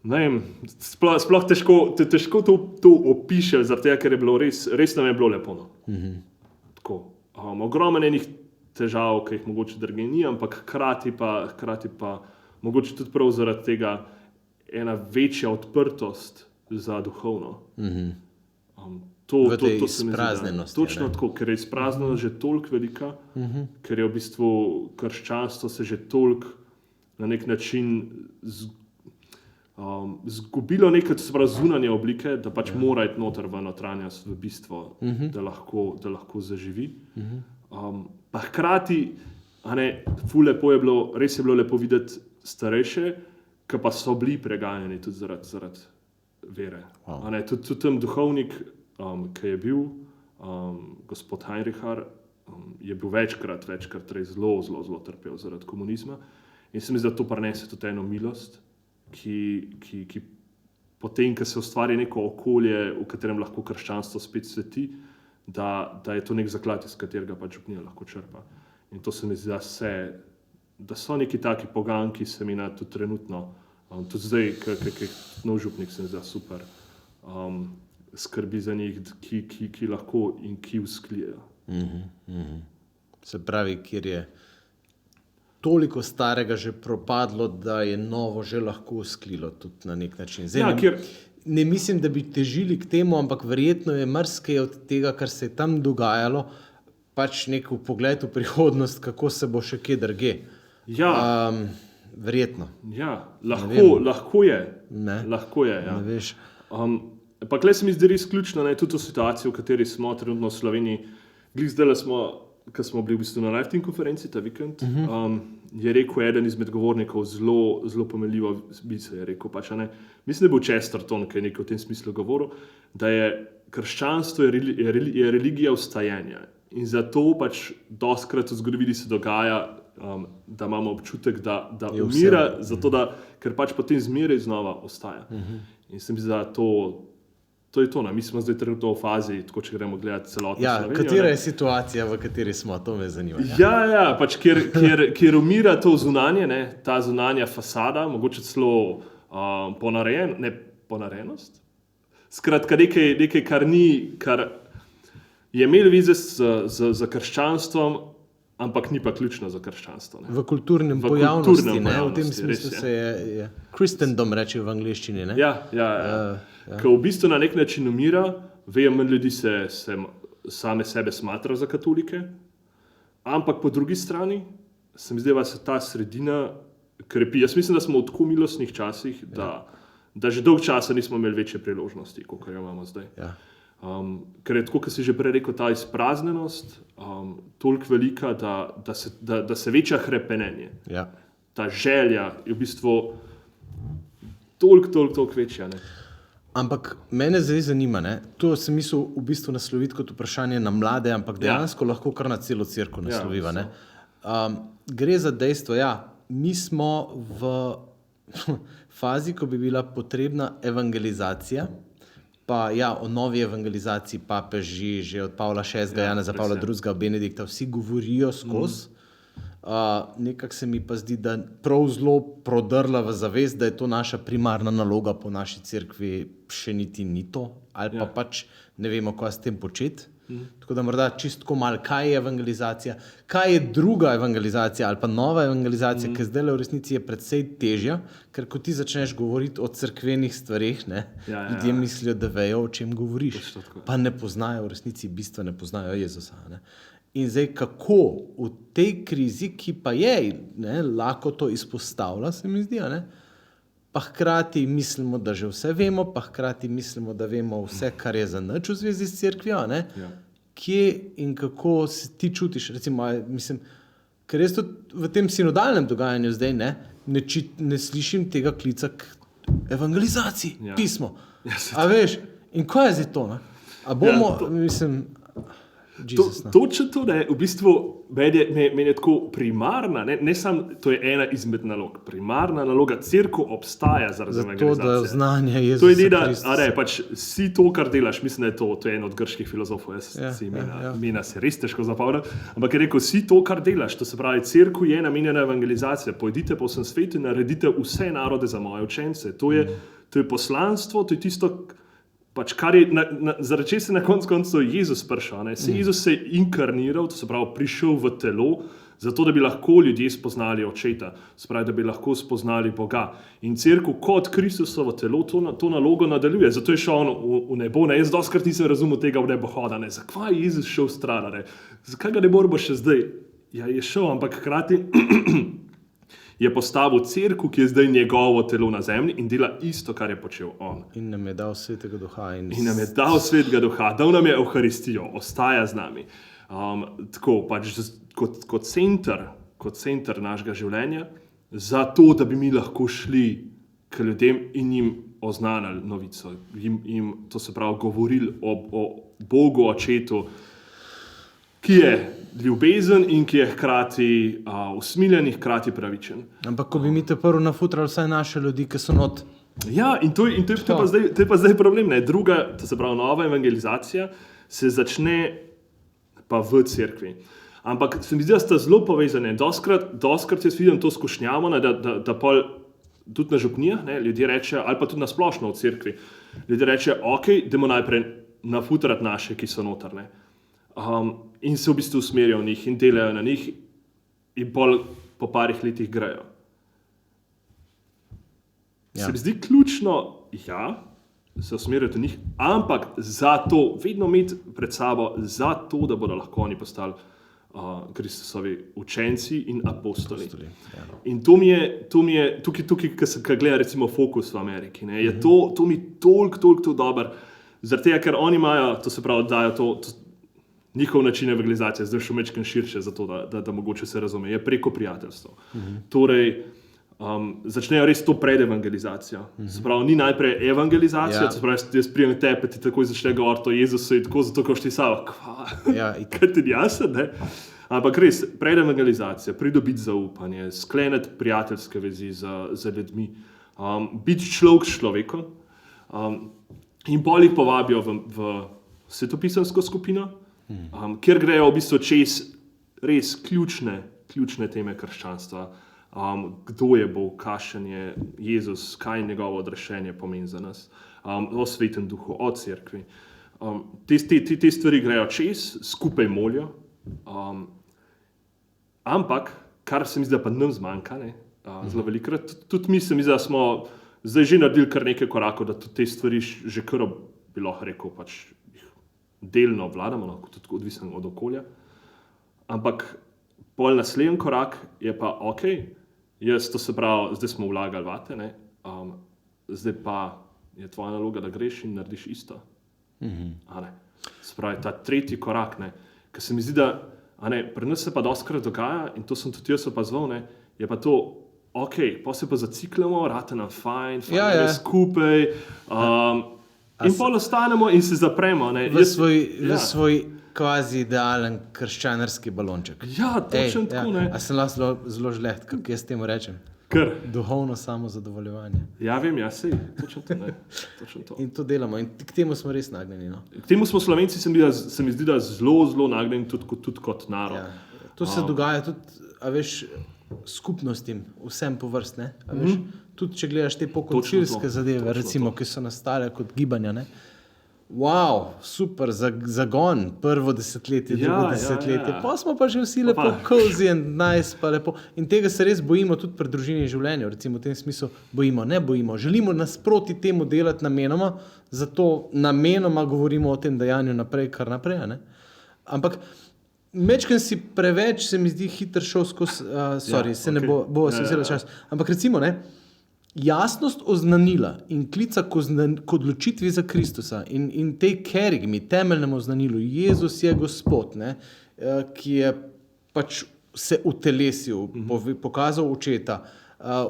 ne vem, sploh težko to opišem, zaradi tega, ker je bilo res nam je bilo lepo. Tako. Ogromno enih težav, ki jih mogoče drugje ni, ampak hkrati pa mogoče tudi prav zaradi tega ena večja odprtost za duhovno. V tej izpraznjenosti. Točno tako, ker je izpraznjenost že toliko velika, ker je v bistvu krščanstvo se že toliko na nek način zgubilo neke zunanje oblike, da pač mora iti noter v notranjost, v bistvo, da lahko zaživi. Pa hkrati, res je bilo lepo videti starejše, ki pa so bili preganjeni tudi zaradi vere. Tudi tam duhovnik, ki je bil, gospod Heinrichar, je bil večkrat zelo trpel zaradi komunizma. In se mi zdi, da to prinese tudi eno milost, ki potem, ko se ustvari neko okolje, v katerem lahko krščanstvo spet sveti, da je to nek zaklad, iz katerega pač župnija lahko črpa. In to se mi zdi, da so neki taki poganki, se mi tudi trenutno, tudi zdaj, ki nov župnik, se mi zdi super, skrbi za njih, ki lahko in ki vzklijejo. Se pravi, kjer je toliko starega že propadlo, da je novo že lahko vzklilo tudi na nek način. Zdaj, ne mislim, da bi težili k temu, ampak verjetno je marsikaj od tega, kar se je tam dogajalo, pač nek pogled v prihodnost, kako se bo še kje drugje. Verjetno. Ja, lahko je. Lahko je, ja. Ne veš. Pa tukaj se mi zdi res ključno, tudi v situaciji, v kateri smo trenutno v Sloveniji. Zdaj smo, ko smo bili v bistvu na Lifting konferenci ta vikend, je rekel eden izmed govornikov zelo pomenljivo misel, je rekel pač, mislim, da je bil Chesterton, ki je nekaj v tem smislu govoril, da je krščanstvo je religija vstajenja. In zato pač dostikrat v zgodovini se dogaja, da imamo občutek, da umira, ker pač potem zmeraj znova ostaja. In se mi zdi, da to je to. Mi smo zdaj trenutno v fazi, tako če gremo gledati celotno Slovenijo. Katera je situacija, v kateri smo? To me zanima. Ja, pač kjer umira to zunanje, ta zunanja fasada, mogoče celo ponarejenost. Skratka, nekaj, kar je imel vize z krščanstvom, ampak ni pa ključno za krščanstvo. V kulturnem pojavnosti, v tem smislu se je Christendom reče v angleščini. Ja. Ko v bistvu na nek način umira, manj ljudi se same sebe smatra za katolike, ampak po drugi strani se mi zdi, da se ta sredina krepi. Jaz mislim, da smo v tako milostnih časih, da že dolg časa nismo imeli večje priložnosti, kot jo imamo zdaj. Ker je tako, kot si že prej rekel, ta izpraznjenost toliko velika, da se veča hrepenenje. Ta želja je v bistvu toliko večja. Ampak mene zdaj zanima, to sem mislil v bistvu nasloviti kot vprašanje na mlade, ampak dejansko lahko kar na celo cerkev nasloviva. Gre za dejstvo, mi smo v fazi, ko bi bila potrebna evangelizacija, pa o novi evangelizaciji papeži, že od Pavla VI, Janeza Pavla II, Benedikta, vsi govorijo skozi. Nekako se mi pa zdi, da prav zelo prodrla v zavest, da je to naša primarna naloga po naši cerkvi, še niti ni to, ali pa pač ne vemo, kaj s tem početi. Tako da morda čistko malo, kaj je evangelizacija, kaj je druga evangelizacija ali pa nova evangelizacija, ki zdaj v resnici je precej težja, ker ko ti začneš govoriti o cerkvenih stvareh, ljudje mislijo, da vejo, o čem govoriš, pa ne poznajo v resnici bistva, ne poznajo Jezusa. Ne? In zdaj, kako v tej krizi, ki pa je, lahko to izpostavlja, se mi zdi, pa hkrati mislimo, da že vse vemo, pa hkrati mislimo, da vemo vse, kar je za nič v zvezi s cerkvijo. Kje in kako se ti čutiš? Recimo, mislim, ker jaz tudi v tem sinodalnem dogajanju zdaj ne slišim tega klica k evangelizaciji, pismo. A veš, in kaj je zdaj to? A bomo, mislim... Točno to, da je v bistvu meni je tako primarna, ne samo to je ena izmed nalog. Primarna naloga cerkev obstaja zaradi evangelizacije. Zato, da znanje Jezusa to je Kristusa. Pač si to, kar delaš, mislim, da je to je en od grških filozofov, imena se res težko zapomniti, ampak je rekel, si to, kar delaš, to se pravi, cerkev je namenjena evangelizacija, pojdite po vsem svetu in naredite vse narode za moje učence. To je poslanstvo, to je tisto, pač kar je, zaradi česa se na koncu Jezus prišel. Jezus se je inkarniral, to se pravi, prišel v telo, zato da bi lahko ljudje spoznali očeta, se pravi, da bi lahko spoznali Boga. In cerkev kot Kristusovo telo to nalogo nadaljuje, zato je šel v nebo. Jaz dostikrat nisem razumel tega v nebohoda. Zakaj je Jezus šel stran? Zakaj ga ne moremo še zdaj? Ja, je šel, ampak hkrati je postavil cerkev, ki je zdaj njegovo telo na zemlji in dela isto, kar je počel on. In nam je dal Svetega Duha. In nam je dal Svetega Duha, dal nam je Evharistijo, ostaja z nami. Tako, pač kot center našega življenja, zato, da bi mi lahko šli k ljudem in jim oznanili novico. Jim to se pravi, govorili o Bogu, očetu, ki je ljubezen in ki je hkrati usmiljen in hkrati pravičen. Ampak ko bi mi te prvo nafutrali vsaj naše ljudi, ki so not. Ja, in to je pa zdaj problem. Druga, to se pravi nova evangelizacija, se začne pa v cerkvi. Ampak se mi zdi, da sta zelo povezane. Doskrat jaz vidim to skušnjavo, da pol tudi na župnijah, ljudje rečejo, ali pa tudi na splošno v cerkvi, ljudje rečejo, ok, idemo najprej nafutrati naše, ki so notrne. In se v bistvu usmerijo v njih in delajo na njih in po parih letih grejo. Se mi zdi ključno, se usmerjati v njih, ampak zato vedno imeti pred sabo, zato, da bodo lahko oni postali Kristusovi učenci in apostoli. In to mi je tukaj, ko gledam recimo Focus v Ameriki, je to mi toliko dobro, zaradi tega, ker oni imajo, to se pravi, dajo to njihov način evangelizacije, zdaj še mečken širše, zato da mogoče se razume, je preko prijateljstva. Torej, začnejo res to pred evangelizacijo. Se pravi, ni najprej evangelizacija, se pravi, jaz prijem tebe, ti takoj začne govoriti o Jezusu in tako, zato ko ti sava, kaj ti jasno, ne? Ampak res, pred evangelizacijo, pridobiti zaupanje, skleniti prijateljske vezi z ljudmi, biti človek s človekom in bolj jih povabijo v svetopisansko skupino, kjer grejo v bistvu čez res ključne teme krščanstva. Kdo je Bog, kakšen je Jezus, kaj je njegovo odrešenje pomeni za nas, o Svetem Duhu, o cerkvi. Te stvari grejo čez, skupaj molijo, ampak, kar se mi zdi, da pa nam zmanjka, zelo velikrat, tudi mi se mi zdi, da smo zdaj že naredili kar nekaj korakov, da tudi te stvari že kar bi lahko rekel, pač delno obvladamo, tudi odvisno od okolja. Ampak pol naslednji korak je pa, ok, to se pravi, zdaj smo vlagali vate, zdaj pa je tvoja naloga, da greš in narediš isto. Se pravi, ta tretji korak, ker se mi zdi, da pri nas se pa dostikrat dogaja, in to sem tudi jaz opazoval, je pa to, ok, pa se pa zaciklamo, rata nam fajn, skupaj, in pol ostanemo in se zapremo. V svoj kvazi idealen krščanarski balonček. Ja, točno tako. A sem lahko zelo žleht, kako jaz temu rečem? Duhovno samozadovoljevanje. Ja, vem, sej, točno to. In to delamo in k temu smo res nagnjeni. K temu smo Slovenci, se mi zdi, da zelo nagnjeni tudi kot narod. To se dogaja tudi, a veš, skupnostim, vsem po vrst, a veš, tudi če gledaš te pokoncilske zadeve, recimo, ki so nastale kot gibanja, wow, super, zagon, prvo desetletje, drugo desetletje. Ja. Pa smo pa že vsi lepo cozy and nice, pa lepo. In tega se res bojimo tudi pri družini in življenju. Recimo v tem smislu ne bojimo. Želimo nasproti temu delati namenoma, zato namenoma govorimo o tem dejanju naprej, kar naprej. Ne? Ampak mečken si preveč, se mi zdi, hitro šel skozi, se ne bo se vzelo čas. Ampak recimo, ne, jasnost oznanila in klica k odločitvi za Kristusa in tej kerigmi, temeljnemu oznanilu, Jezus je Gospod, ne, ki je pač se utelesil, pokazal očeta,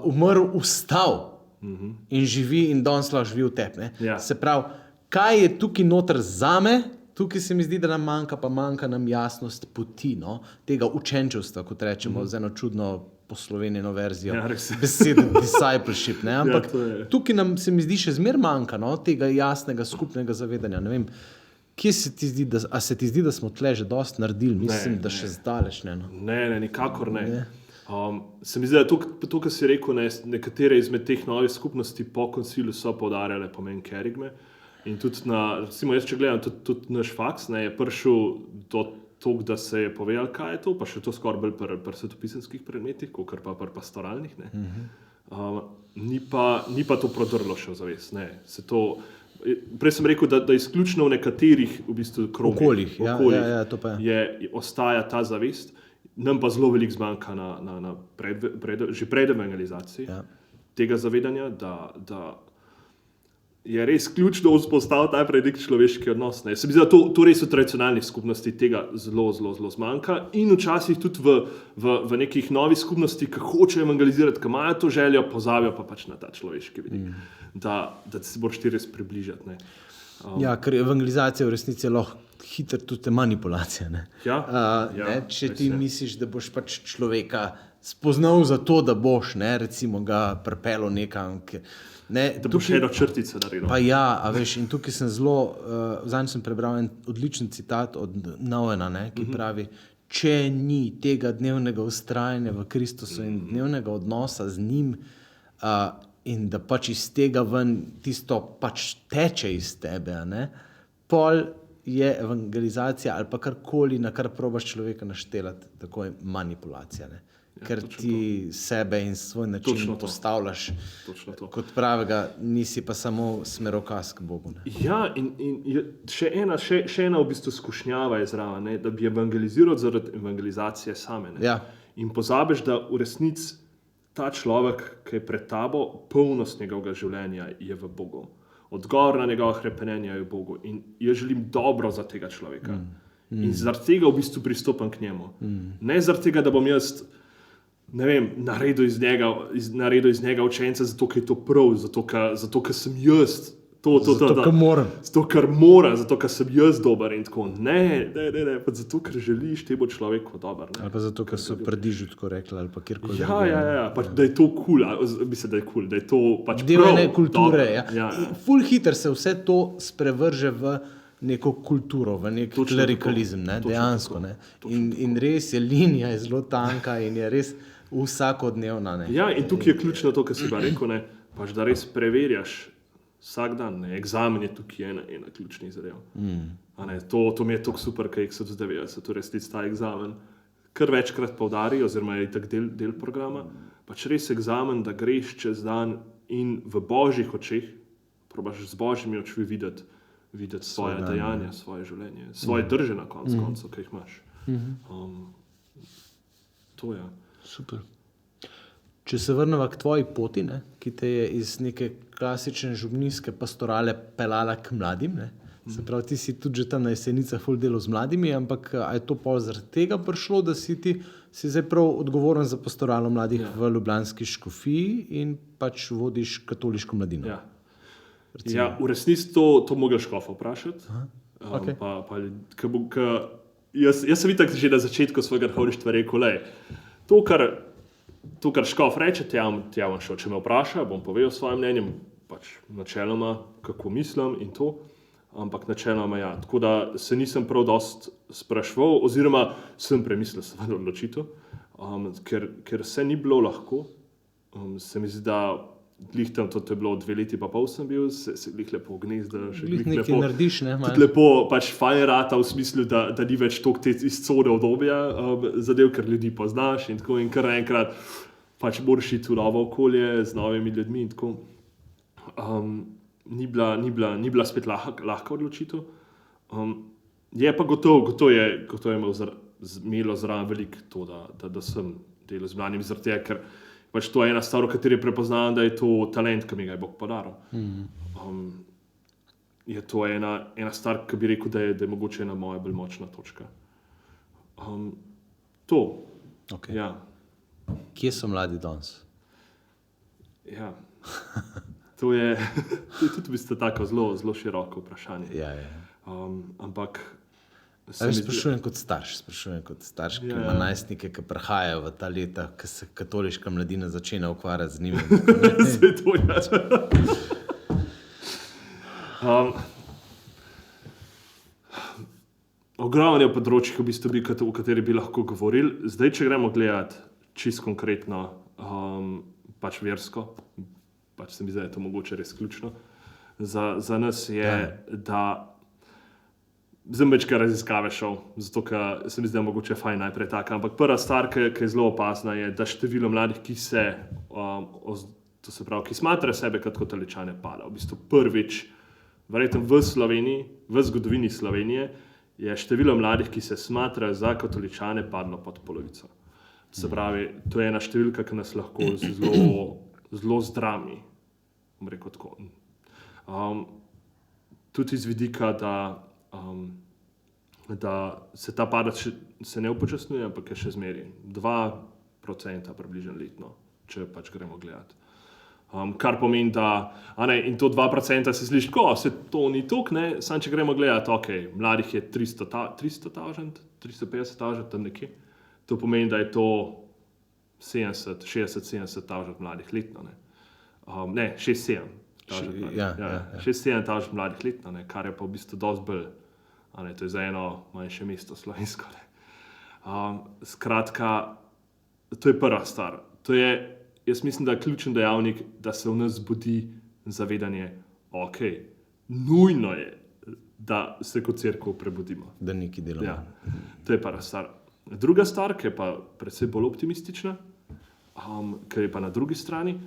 umrl, vstal in živi in danes lahko živi v tebi. Se pravi, kaj je tukaj noter zame? Tukaj se mi zdi, da nam manjka nam jasnost poti, no? Tega učenčevstva, kot rečemo, z eno čudno poslovenjeno verzijo besede discipleship. Ne? Ampak tukaj nam se mi zdi še zmer manjka, no? Tega jasnega skupnega zavedanja. Ne vem, kje se ti zdi, se ti zdi, da smo tle že dosti naredili? Mislim, da še zdaleč ne. No? Ne, nikakor ne. Se mi zdi, da to, kar si rekel, nekatere izmed teh novih skupnosti po koncilu so poudarjale pomen kerigme. In tudi recimo jaz, če gledam, tudi naš faks je prišel do toliko, da se je povedal, kaj je to, pa še to skoraj bolj pri svetopisanskih predmetih, kot pa pri pastoralnih. Ni pa to prodrlo še v zavest. Prej sem rekel, da izključno v nekaterih v bistvu okoljih ostaja ta zavest, nam pa zelo veliko zmanjka že pred evangelizaciji tega zavedanja, da je res ključno vzpostaviti najprej nek človeški odnos. Se mi zdi, da to res v tradicionalnih skupnosti tega zelo zmanjka in včasih tudi v nekih novih skupnosti, ki hočejo evangelizirati, ki imajo to željo, pozabijo pa pač na ta človeški vidik, da se moraš ti res približati. Ker evangelizacija v resnici je lahko hitro tudi manipulacija. Če ti misliš, da boš pač človeka spoznal za to, da boš, recimo ga pripeljal nekam, da boš eno črtico naredil. Pa a veš, in tukaj sem zadnjič sem prebral en odličen citat od Nouwena, ki pravi, če ni tega dnevnega vztrajanja v Kristusu in dnevnega odnosa z njim, in da pač iz tega ven tisto pač teče iz tebe, pol je evangelizacija ali pa karkoli, na kar probaš človeka naštelati, tako je manipulacija. Ker ti sebe in svoj način postavljaš kot pravega, nisi pa samo smerokaz k Bogu. In še ena v bistvu skušnjava je zraven, da bi evangeliziral zaradi evangelizacije same. In pozabiš, da v resnici ta človek, ki je pred tabo, polnost njegovega življenja je v Bogu. Odgovor na njegova hrepenenja je v Bogu. In jaz želim dobro za tega človeka. In zaradi tega v bistvu pristopam k njemu. Ne zaradi tega, da bom jaz naredil iz njega učenca, zato ker je to prav, zato ker sem jaz, zato ker moram, zato ker sem jaz dober in tako. Ne, pa zato ker želiš temu človeku dober. Ali pa zato, ker so predižu tako rekli, ali pa kjerkoli. Pač, da je to cool, mislim, da je cool, da je to pač del ene kulture. Ful hiter se vse to sprevrže v neko kulturo, v nek klerikalizem, dejansko. In res je, linija je zelo tanka in je res vsakodnevna. In tukaj je ključno to, kar si pa rekel, pač, da res preverjaš vsak dan. Eksamen je tukaj ena ključnih zadev. To mi je tako super, kaj se do 90, v resnici ta eksamen kar večkrat poudari, oziroma je tak del programa. Pač res eksamen, da greš čez dan in v božjih očeh, probaš z božjimi očmi videti svoje dejanja, svoje življenje, svoje drže na koncu, ki jih imaš. To je. Super. Če se vrnemo k tvoji poti, ki te je iz neke klasične župnijske pastorale pelala k mladim, se pravi, ti si tudi že tam na Jesenicah ful delal z mladimi, ampak a je to pol zaradi tega prišlo, da si zdaj prav odgovoren za pastoralo mladih v ljubljanski škofiji in pač vodiš katoliško mladino? V resnici to mogel škofa vprašati. Jaz sem itak že na začetku svojega duhovništva rekel, to, kar škof reče, tja bom šel. Če me vpraša, bom povedal svoje mnenje, pač načeloma, kako mislim in to, ampak načeloma ja. Tako da se nisem prav dosti spraševal, oziroma sem premislil seveda odločitev, ker se ni bilo lahko. Se mi zdi, da glih tam, to je bilo 2 leti pa pol sem bil, se glih lepo gnezdaš. Glih nekaj narediš, ne? Tudi lepo pač fajn rata v smislu, da ni več toliko te iz cone obdobja zadev, ker ljudi poznaš in tako in kar enkrat pač moraš iti v novo okolje z novimi ljudmi in tako. Ni bila spet lahka odločitev. Je pa gotovo je imelo zraven veliko to, da sem delal z mladimi zaradi tega, ker pač to je ena stvar, v kateri prepoznam, da je to talent, ki mi ga je Bog podaril. Je to ena stvar, ki bi rekel, da je mogoče ena moja bolj močna točka. To. Okay. Ja. Kje so mladi danes? Ja. To je tudi v bistvu tako zelo široko vprašanje. Ja. Ampak sprašujem kot starš, ki ima najstnike, ki prihajajo v ta leta, ki se katoliška mladina začne ukvarjati z njimi. Vse to je. Ogromno je področij, o kateri bi lahko govorili. Zdaj, če gremo gledati čisto konkretno, pač versko, pač se mi zdi, da je to mogoče res ključno. Za nas je, da zdaj večkrat raziskave šel, zato ker se mi zdi, da je mogoče fajn najprej tako. Ampak prva stvar, ki je zelo opazna, je, da število mladih, ki se, to se pravi, ki smatrajo sebe kot katoličane, pada. V bistvu prvič, verjetno v Sloveniji, v zgodovini Slovenije, je število mladih, ki se smatrajo za katoličane, padlo pod polovico. To se pravi, to je ena številka, ki nas lahko zelo zdrami, bom rekel tako. Tudi iz vidika, da se ta padac se ne upočasnjuje, ampak je še zmeraj 2% približno letno, če pač gremo gledati. Kar pomeni, da in to 2% se sliši, ko se to ni toliko, ne, samo če gremo gledati, ok, mladih je 350,000, tam nekje. To pomeni, da je to 60-70,000 mladih letno, ne. Ne, 6-7,000 mladih letno, ne, kar je pa v bistvu dosti bolj, to je za eno manjše mesto slovensko, ne. Skratka, to je prva stvar. To je, jaz mislim, da je ključen dejavnik, da se v nas zbudi zavedanje, ok, nujno je, da se kot cerkev prebudimo. Da nekaj delamo. Ja, to je prva stvar. Druga stvar, ki je pa predvsem bolj optimistična, ki je pa na drugi strani,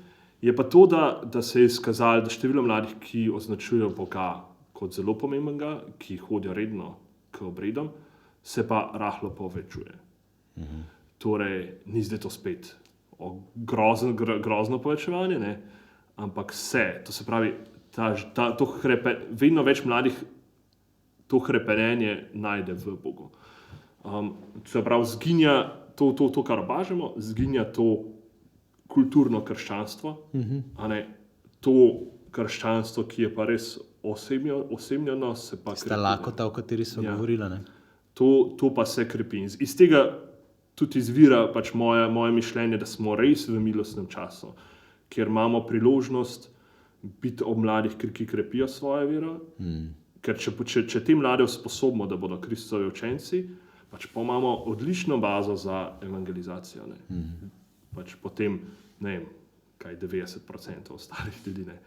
je pa to, da se je izkazalo, da število mladih, ki označujejo Boga kot zelo pomembnega, ki hodijo redno k obredom, se pa rahlo povečuje. Torej, ni zdaj to spet grozno povečevanje, ne? Ampak to se pravi, vedno več mladih to hrepenenje najde v Bogu. Se pravi, zginja to, kar opažamo, zginja to kulturno krščanstvo, to krščanstvo, ki je pa res osebnjeno, se pa krepi. Ta lakota, o kateri so govorila, ne? To pa se krepi. Iz tega tudi izvira pač moje mišljenje, da smo res v milostnem času, kjer imamo priložnost biti ob mladih, ki krepijo svojo vero, ker če te mlade usposobimo, da bodo Kristovi učenci, pač pa imamo odlično bazo za evangelizacijo. Pač potem, ne vem, kaj 90% ostalih ljudi, ne.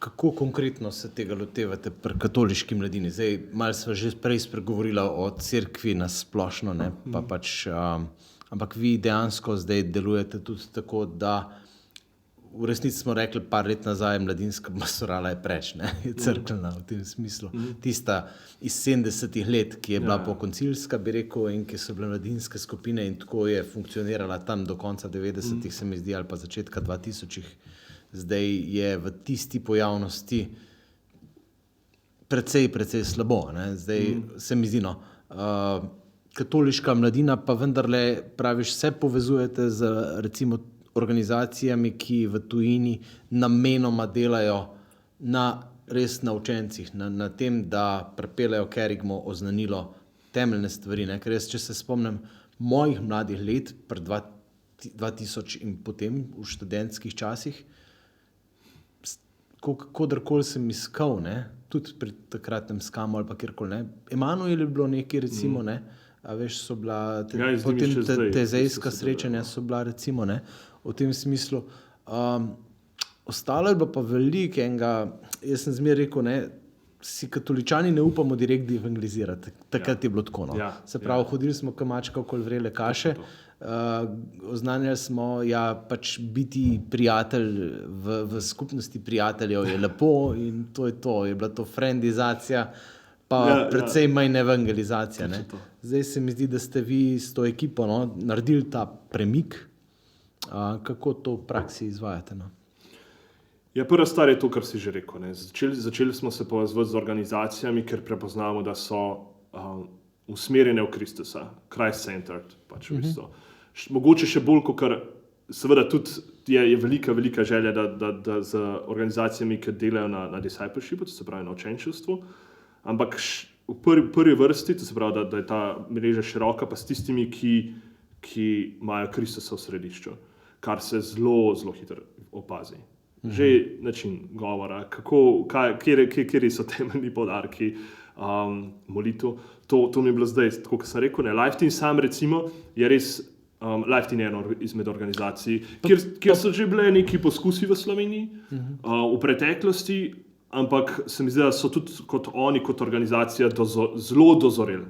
Kako konkretno se tega lotevate pri katoliški mladini? Zdaj, malo sva že prej spregovorila o cerkvi na splošno, ne? Pa pač, ampak vi dejansko zdaj delujete tudi tako, da v resnici smo rekli par let nazaj, mladinska pastorala je preč, ne? Je crkvena v tem smislu. Tista iz 70-ih let, ki je bila pokoncilska, bi rekel, in ki so bile mladinske skupine in tako je funkcionirala tam do konca 90-ih, se mi zdi, ali pa začetka 2000-ih. Zdaj je v tisti pojavnosti precej slabo, ne? Zdaj se mi zdi, katoliška mladina pa vendarle, praviš, se povezujete z recimo organizacijami, ki v tujini namenoma delajo res na učencih, na tem, da pripeljejo kerigmo, oznanilo, temeljne stvari, ne? Ker jaz, če se spomnim mojih mladih let, pred 2000 in potem v študentskih časih, kodarkoli sem iskal, ne, tudi pri takratnem Skamu ali pa kjerkoli, ne, Emanuel je bilo nekaj, recimo, ne, a veš, so bila, potem tezejska srečanja so bila, recimo, ne, v tem smislu, Ostalo je bilo pa veliko enega, jaz sem zmeraj rekel, ne, si katoličani ne upamo direkt evangelizirati. Takrat je bilo tako. No. Se pravi, hodili smo kamačka okoli vrele kaše, oznanjali smo, pač biti prijatelj v skupnosti prijateljev je lepo in to je to. Je bila to friendizacija, pa predvsej manj evangelizacija. Ne. Zdaj se mi zdi, da ste vi s to ekipo naredili ta premik. Kako to v praksi izvajate? No? Prva stvar je to, kar si že rekel. Začeli smo se povezovati z organizacijami, ker prepoznamo, da so usmerjene v Kristusa, Christ-centered. Pač v bistvu. Mogoče še bolj, kot seveda tudi je velika, velika želja, da z organizacijami, ki delajo na discipleshipu, to se pravi na učenčevstvu, ampak v prvi vrsti, to se pravi, da je ta mreža široka, pa s tistimi, ki imajo Kristusa v središču, kar se zelo, zelo hitro opazi. Že način govora, kje so temeljni poudarki molitev. To mi je bilo zdaj, tako kot sem rekel, Life Team sam recimo je res, Life Team je ena izmed organizacij, kjer so že bile neki poskusi v Sloveniji v preteklosti, ampak se mi zdi, da so tudi oni kot organizacija zelo dozoreli.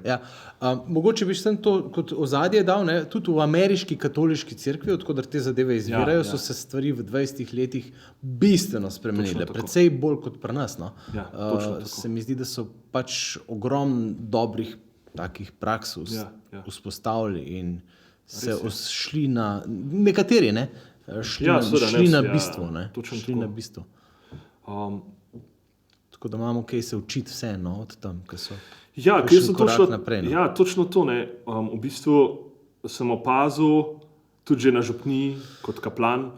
Mogoče bi sem to kot ozadje dal, ne? Tudi v ameriški katoliški cerkvi, odkudar te zadeve izvirajo, so se stvari v 20 letih bistveno spremenile, predvsej bolj kot pri nas. No? Se mi zdi, da so pač ogromno dobrih takih praks vzpostavili in se šli na nekateri, ne? šli na bistvo. Šli na bistvo. Tako da imamo kaj se učiti vseeno od tam, ki so korak naprej. Točno to. V bistvu sem opazil tudi že na župniji kot kaplan,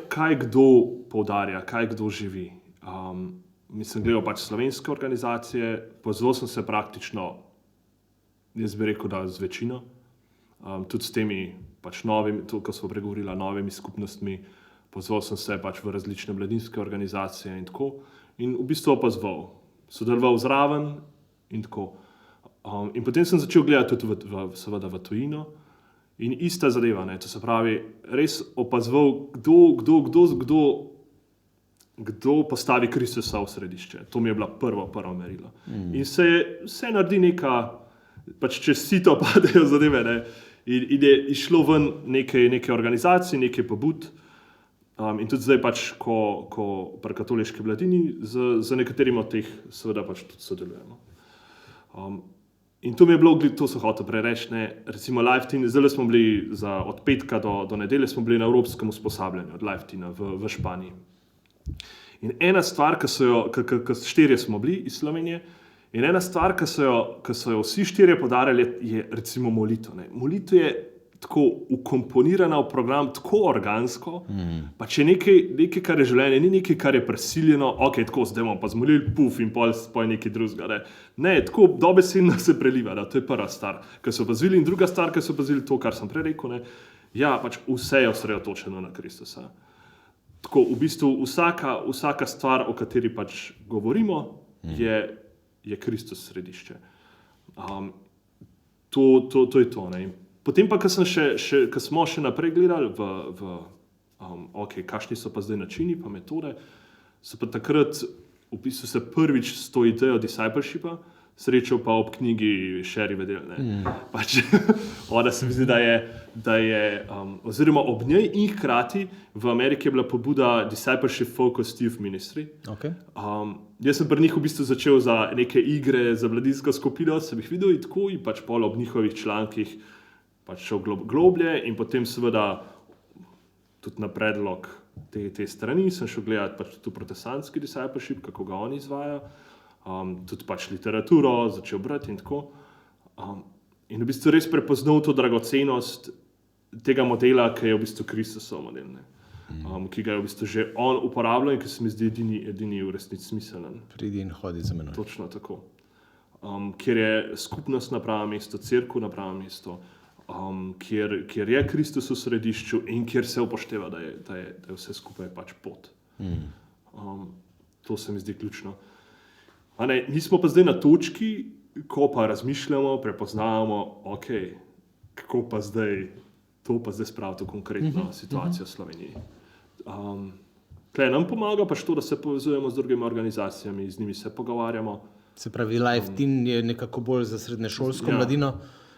kaj kdo poudarja, kaj kdo živi. Mislim, gledal pač slovenske organizacije, pozval sem se praktično, jaz bi rekel, da z večino, tudi s temi pač novimi, to, ko smo pregovorili, novimi skupnostmi. Pozval sem se pač v različne mladinske organizacije in tako. In v bistvu opazoval, sodeloval zraven in tako. In potem sem začel gledati tudi seveda v tujino in ista zadeva. To se pravi, res opazoval, kdo postavi Kristusa v središče. To mi je bila prvo merilo. In se naredi neka, pač čez sito padejo zadeve, in je išlo ven neke organizacije, neke pobud. In tudi zdaj, pač, ko pri katoliški mladini z nekaterimi od teh seveda pač tudi sodelujemo. In to mi je bilo, to so hotel prereči, recimo Life Team, zdaj smo bili od petka do nedelje smo bili na evropskem usposabljanju od Life Teama v Španiji. In ena stvar, štirje smo bili iz Slovenije, in ena stvar, ki so jo vsi štirje poudarjali, je recimo molitev. Molitev je tako ukomponirana v program, tako organsko, pa če nekaj, kar je življenje, ni nekaj, kar je prisiljeno, tako zdaj bomo pa zmolili, in pol nekaj drugega. Ne, tako dobesedno se preliva, to je prva stvar, ki so opazili, in druga stvar, ki so opazili, to, kar sem prej rekel, pač vse je osredotočeno na Kristusa. Tako, v bistvu vsaka stvar, o kateri pač govorimo, je Kristus središče. To je to. Potem pa, ko smo še naprej gledali kakšni so pa zdaj načini pa metode, so pa takrat v bistvu se prvič s to idejo discipleshipa srečal pa ob knjigi Sherry Vedel. Pač, ona se mi zdi, da je oziroma ob njej in hkrati v Ameriki je bila pobuda Discipleship Focused Youth Ministry. Jaz sem pri njih v bistvu začel za neke igre, za mladinsko skupino, sem jih videl in tako, in pač pol ob njihovih člankih pač šel globlje in potem seveda tudi na predlog te strani sem šel gledati pač tudi protestantski discipleship, kako ga oni izvajajo, tudi pač literaturo, začel brati in tako. In v bistvu res prepoznal to dragocenost tega modela, ki je v bistvu Kristusov model, ki ga je v bistvu že on uporabljal in ki se mi zdi edini v resnici smiseln. Pridi in hodi za menoj. Točno tako. Kjer je skupnost na pravem mestu, cerkev na pravem mestu, kjer je Kristus v središču in kjer se upošteva, da je vse skupaj pač pot. To se mi zdi ključno. Mi smo pa zdaj na točki, ko pa razmišljamo, prepoznavamo, kako pa zdaj to pa zdaj spraviti v konkretno situacijo v Sloveniji. Tukaj nam pomaga pač to, da se povezujemo z drugimi organizacijami, z njimi se pogovarjamo. Se pravi, Life Teen je nekako bolj za srednješolsko mladino.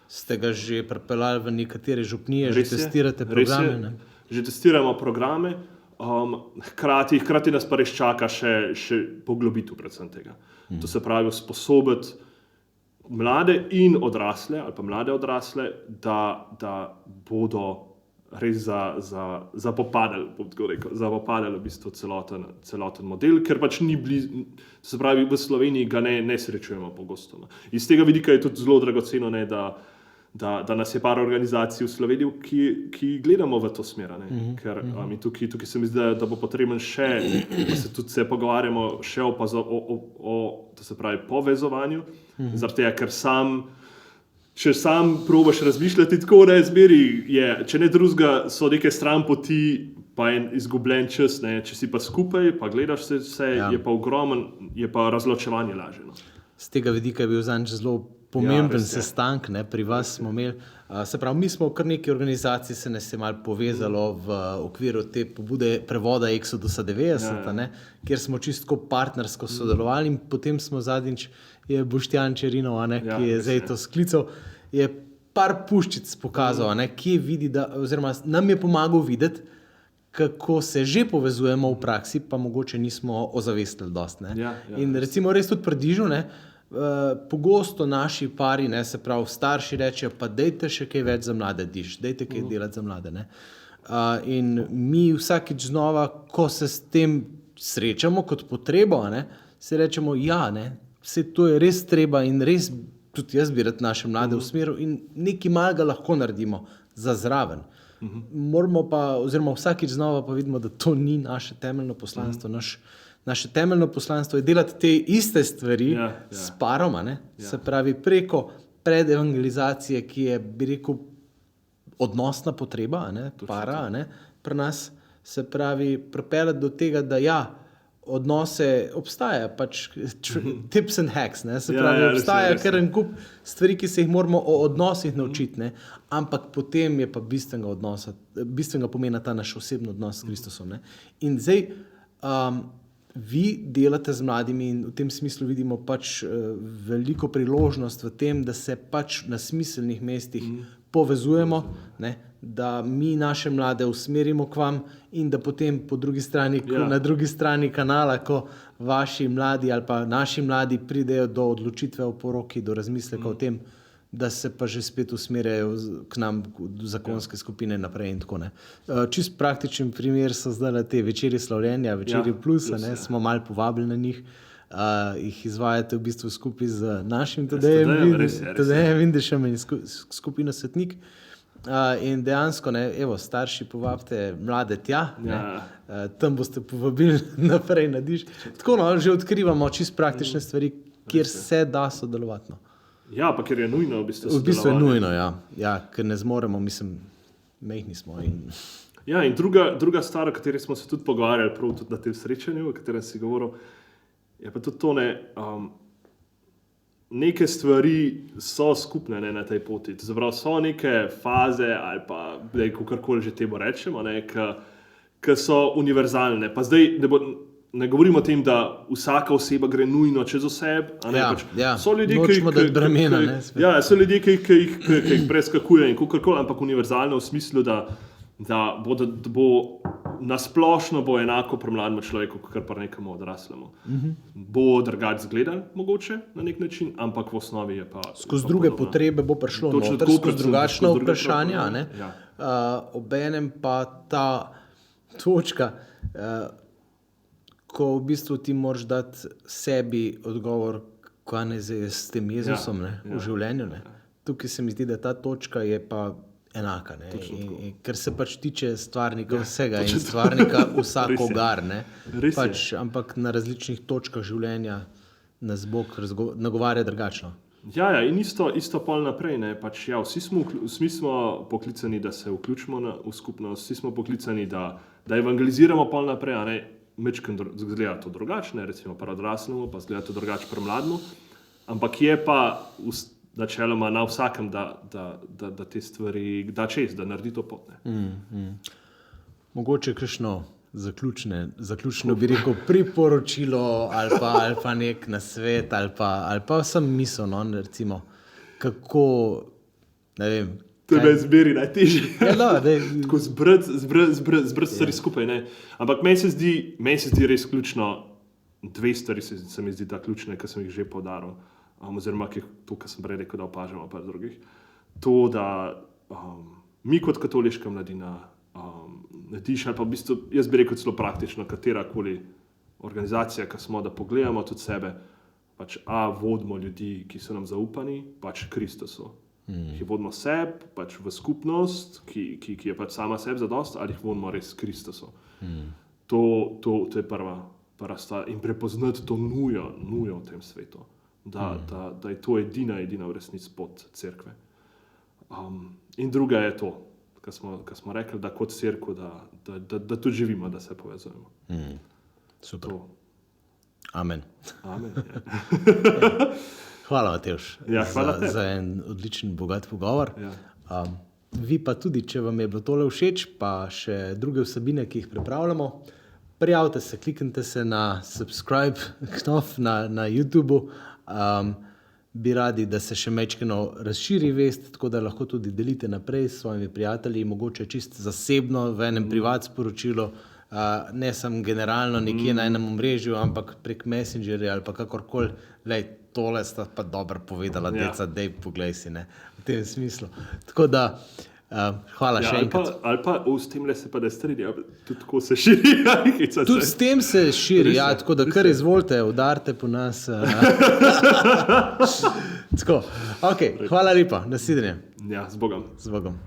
Ste ga že pripeljali v nekatere župnije, že testirate programe? Ne? Že testiramo programe, hkrati nas pa res čaka še poglobitev predvsem tega. To se pravi, usposobiti mlade in odrasle, ali pa mlade odrasle, da bodo res zapopadali, bom tako rekel, zapopadali v bistvu celoten model, ker pač ni blizu, se pravi, v Sloveniji ga ne srečujemo pogosto. No. Iz tega vidika je tudi zelo dragoceno, ne, da nas je par organizacij v Sloveniji, ki gledamo v to smer. Ker tukaj se mi zdi, da bo potreben še, da se tudi pogovarjamo še o to se pravi, povezovanju, zaradi tega, ker če sam probaš razmišljati tako o razmeri, če ne drugega, so neke stran poti, pa je izgubljen čas, ne? Če si pa skupaj, pa gledaš vse, je pa ogromen, je pa razločevanje lažje. No. Z tega vidika je bil zanj zelo pomemben sestanek, pri vas smo imeli. Se pravi, mi smo v kar neki organizaciji se nas je malo povezalo v okviru te pobude prevoda Exodusa 90, kjer smo čisto partnersko sodelovali in potem smo zadnjič je Boštjan Čerinov, ki je zdaj to sklical, je par puščic pokazal, kje vidi, oziroma nam je pomagal videti, kako se že povezujemo v praksi, pa mogoče nismo ozavestili dosti. In recimo res tudi pri Dižu, pogosto naši pari, se pravi starši rečejo, pa dejte še kaj več za mlade Diž, dejte kaj delati za mlade. In mi vsakič znova, ko se s tem srečamo kot potrebo, se rečemo, vse to je res treba in res tudi jaz bi rad naše mlade usmeril in nekaj malega lahko naredimo za zraven. Moramo pa, oziroma vsakič znova pa vidimo, da to ni naše temeljno poslanstvo. Naše temeljno poslanstvo je delati te iste stvari s paroma, se pravi preko predevangelizacije, ki je, bi rekel, odnosna potreba, para, pri nas, se pravi pripeljati do tega, da odnose obstaja, pač tips and hacks, se pravi, obstaja kar en kup stvari, ki se jih moramo o odnosih naučiti, ampak potem je pa bistvenega pomena ta naš osebni odnos s Kristusom. In zdaj, vi delate z mladimi in v tem smislu vidimo pač veliko priložnost v tem, da se pač na smiselnih mestih povezujemo, da mi naše mlade usmerimo k vam in da potem po drugi strani, na drugi strani kanala, ko vaši mladi ali pa naši mladi pridejo do odločitve o poroki, do razmisleka o tem, da se pa že spet usmerjajo k nam do zakonske skupine naprej in tako. Čist praktičen primer so zdaj te večeri slavljenja, večeri plus, smo malo povabili na njih, jih izvajate v bistvu skupaj z našim Tadejem Vindešem in skupino Svetnik. In dejansko, starši povabite mlade tja, tam boste povabili naprej na Diž. Tako, že odkrivamo čist praktične stvari, kjer se da sodelovati. Ja, pa ker je nujno v bistvu sodelovanje. V bistvu je nujno, ker ne zmoremo, mehni smo. In druga stvar, o kateri smo se tudi pogovarjali, prav tudi na tem srečanju, o katerem si govoril, je pa tudi to, neke stvari so skupne na tej poti. To zaprav so neke faze ali pa, kakorkoli že temu rečemo, ki so univerzalne. Pa zdaj ne govorimo o tem, da vsaka oseba gre nujno čez oseb. So ljudje, so ljudje, ki jih preskakujejo in kakorkoli, ampak univerzalne v smislu, da bo nasplošno bo enako pri mlademu človeku, kot pri nekemu odraslemu. Bo drugače zgledan, mogoče na nek način, ampak v osnovi je pa. Skozi druge potrebe bo prišlo noter, skozi drugačna vprašanja. Obenem pa ta točka, ko v bistvu ti moraš dati sebi odgovor, kaj ne zdaj s tem Jezusom v življenju. Tukaj se mi zdi, da ta točka je pa enaka, ker se pač tiče stvarnika vsega in stvarnika vsakogar, ampak na različnih točkah življenja nas Bog nagovarja drugačno. In isto pol naprej, vsi smo poklicani, da se vključimo v skupnost, vsi smo poklicani, da evangeliziramo pol naprej, mečkeno zgleda to drugačne, recimo pri odraslemu, pa zgleda to drugače pri mlademu, ampak je pa načeloma na vsakem, da te stvari da čez, da naredi to pot. Mogoče kakšno zaključno bi rekel priporočilo ali pa nek nasvet ali pa sem misel, no, recimo, kako, ne vem. To je meni zmeri najtežje. Ja, tako zbrati stvari skupaj. Ne? Ampak meni se zdi res ključno, dve stvari se mi zdi da ključne, ki sem jih že poudaril, oziroma to, kar sem prej rekel, da opažamo pa drugih. To, da mi kot katoliška mladina narediš, ali pa v bistvu, jaz bi rekel celo praktično, katerakoli organizacija, ki smo, da pogledamo tudi sebe, pač vodimo ljudi, ki so nam zaupani, pač Kristusu. Ki vodimo sebe, pač v skupnost, ki je pač sama sebe zadost, ali jih vodimo res Kristusu. To je prva stvar. In prepoznati to nujo v tem svetu. Da je to edina v resnici pot cerkve. In druga je to, kar smo rekli, da kot cerkev, da tudi živimo, da se povezujemo. Super. Amen. Amen. Hvala, Matevž, za en odličen, bogat pogovor. Ja. Vi pa tudi, če vam je bilo tole všeč, pa še druge vsebine, ki jih pripravljamo, prijavite se, kliknite se na subscribe knof na YouTubeu. Bi radi, da se še majčkeno razširi vest, tako da lahko tudi delite naprej s svojimi prijatelji, mogoče čisto zasebno v enem privat sporočilu, ne samo generalno nekje na enem omrežju, ampak prek Messengerja ali pa kakorkoli. Lej, tole sta pa dobro povedala, deca, dej poglej si, ne, v tem smislu. Tako da, hvala še enkrat. Ali pa s tem le se pa ne strinja, tudi tako se širi. Tudi s tem se širi, ja, tako da kar izvolite, udarite po nas. Tako, ok, hvala lepa, nasvidenje. Ja, z Bogom. Z Bogom.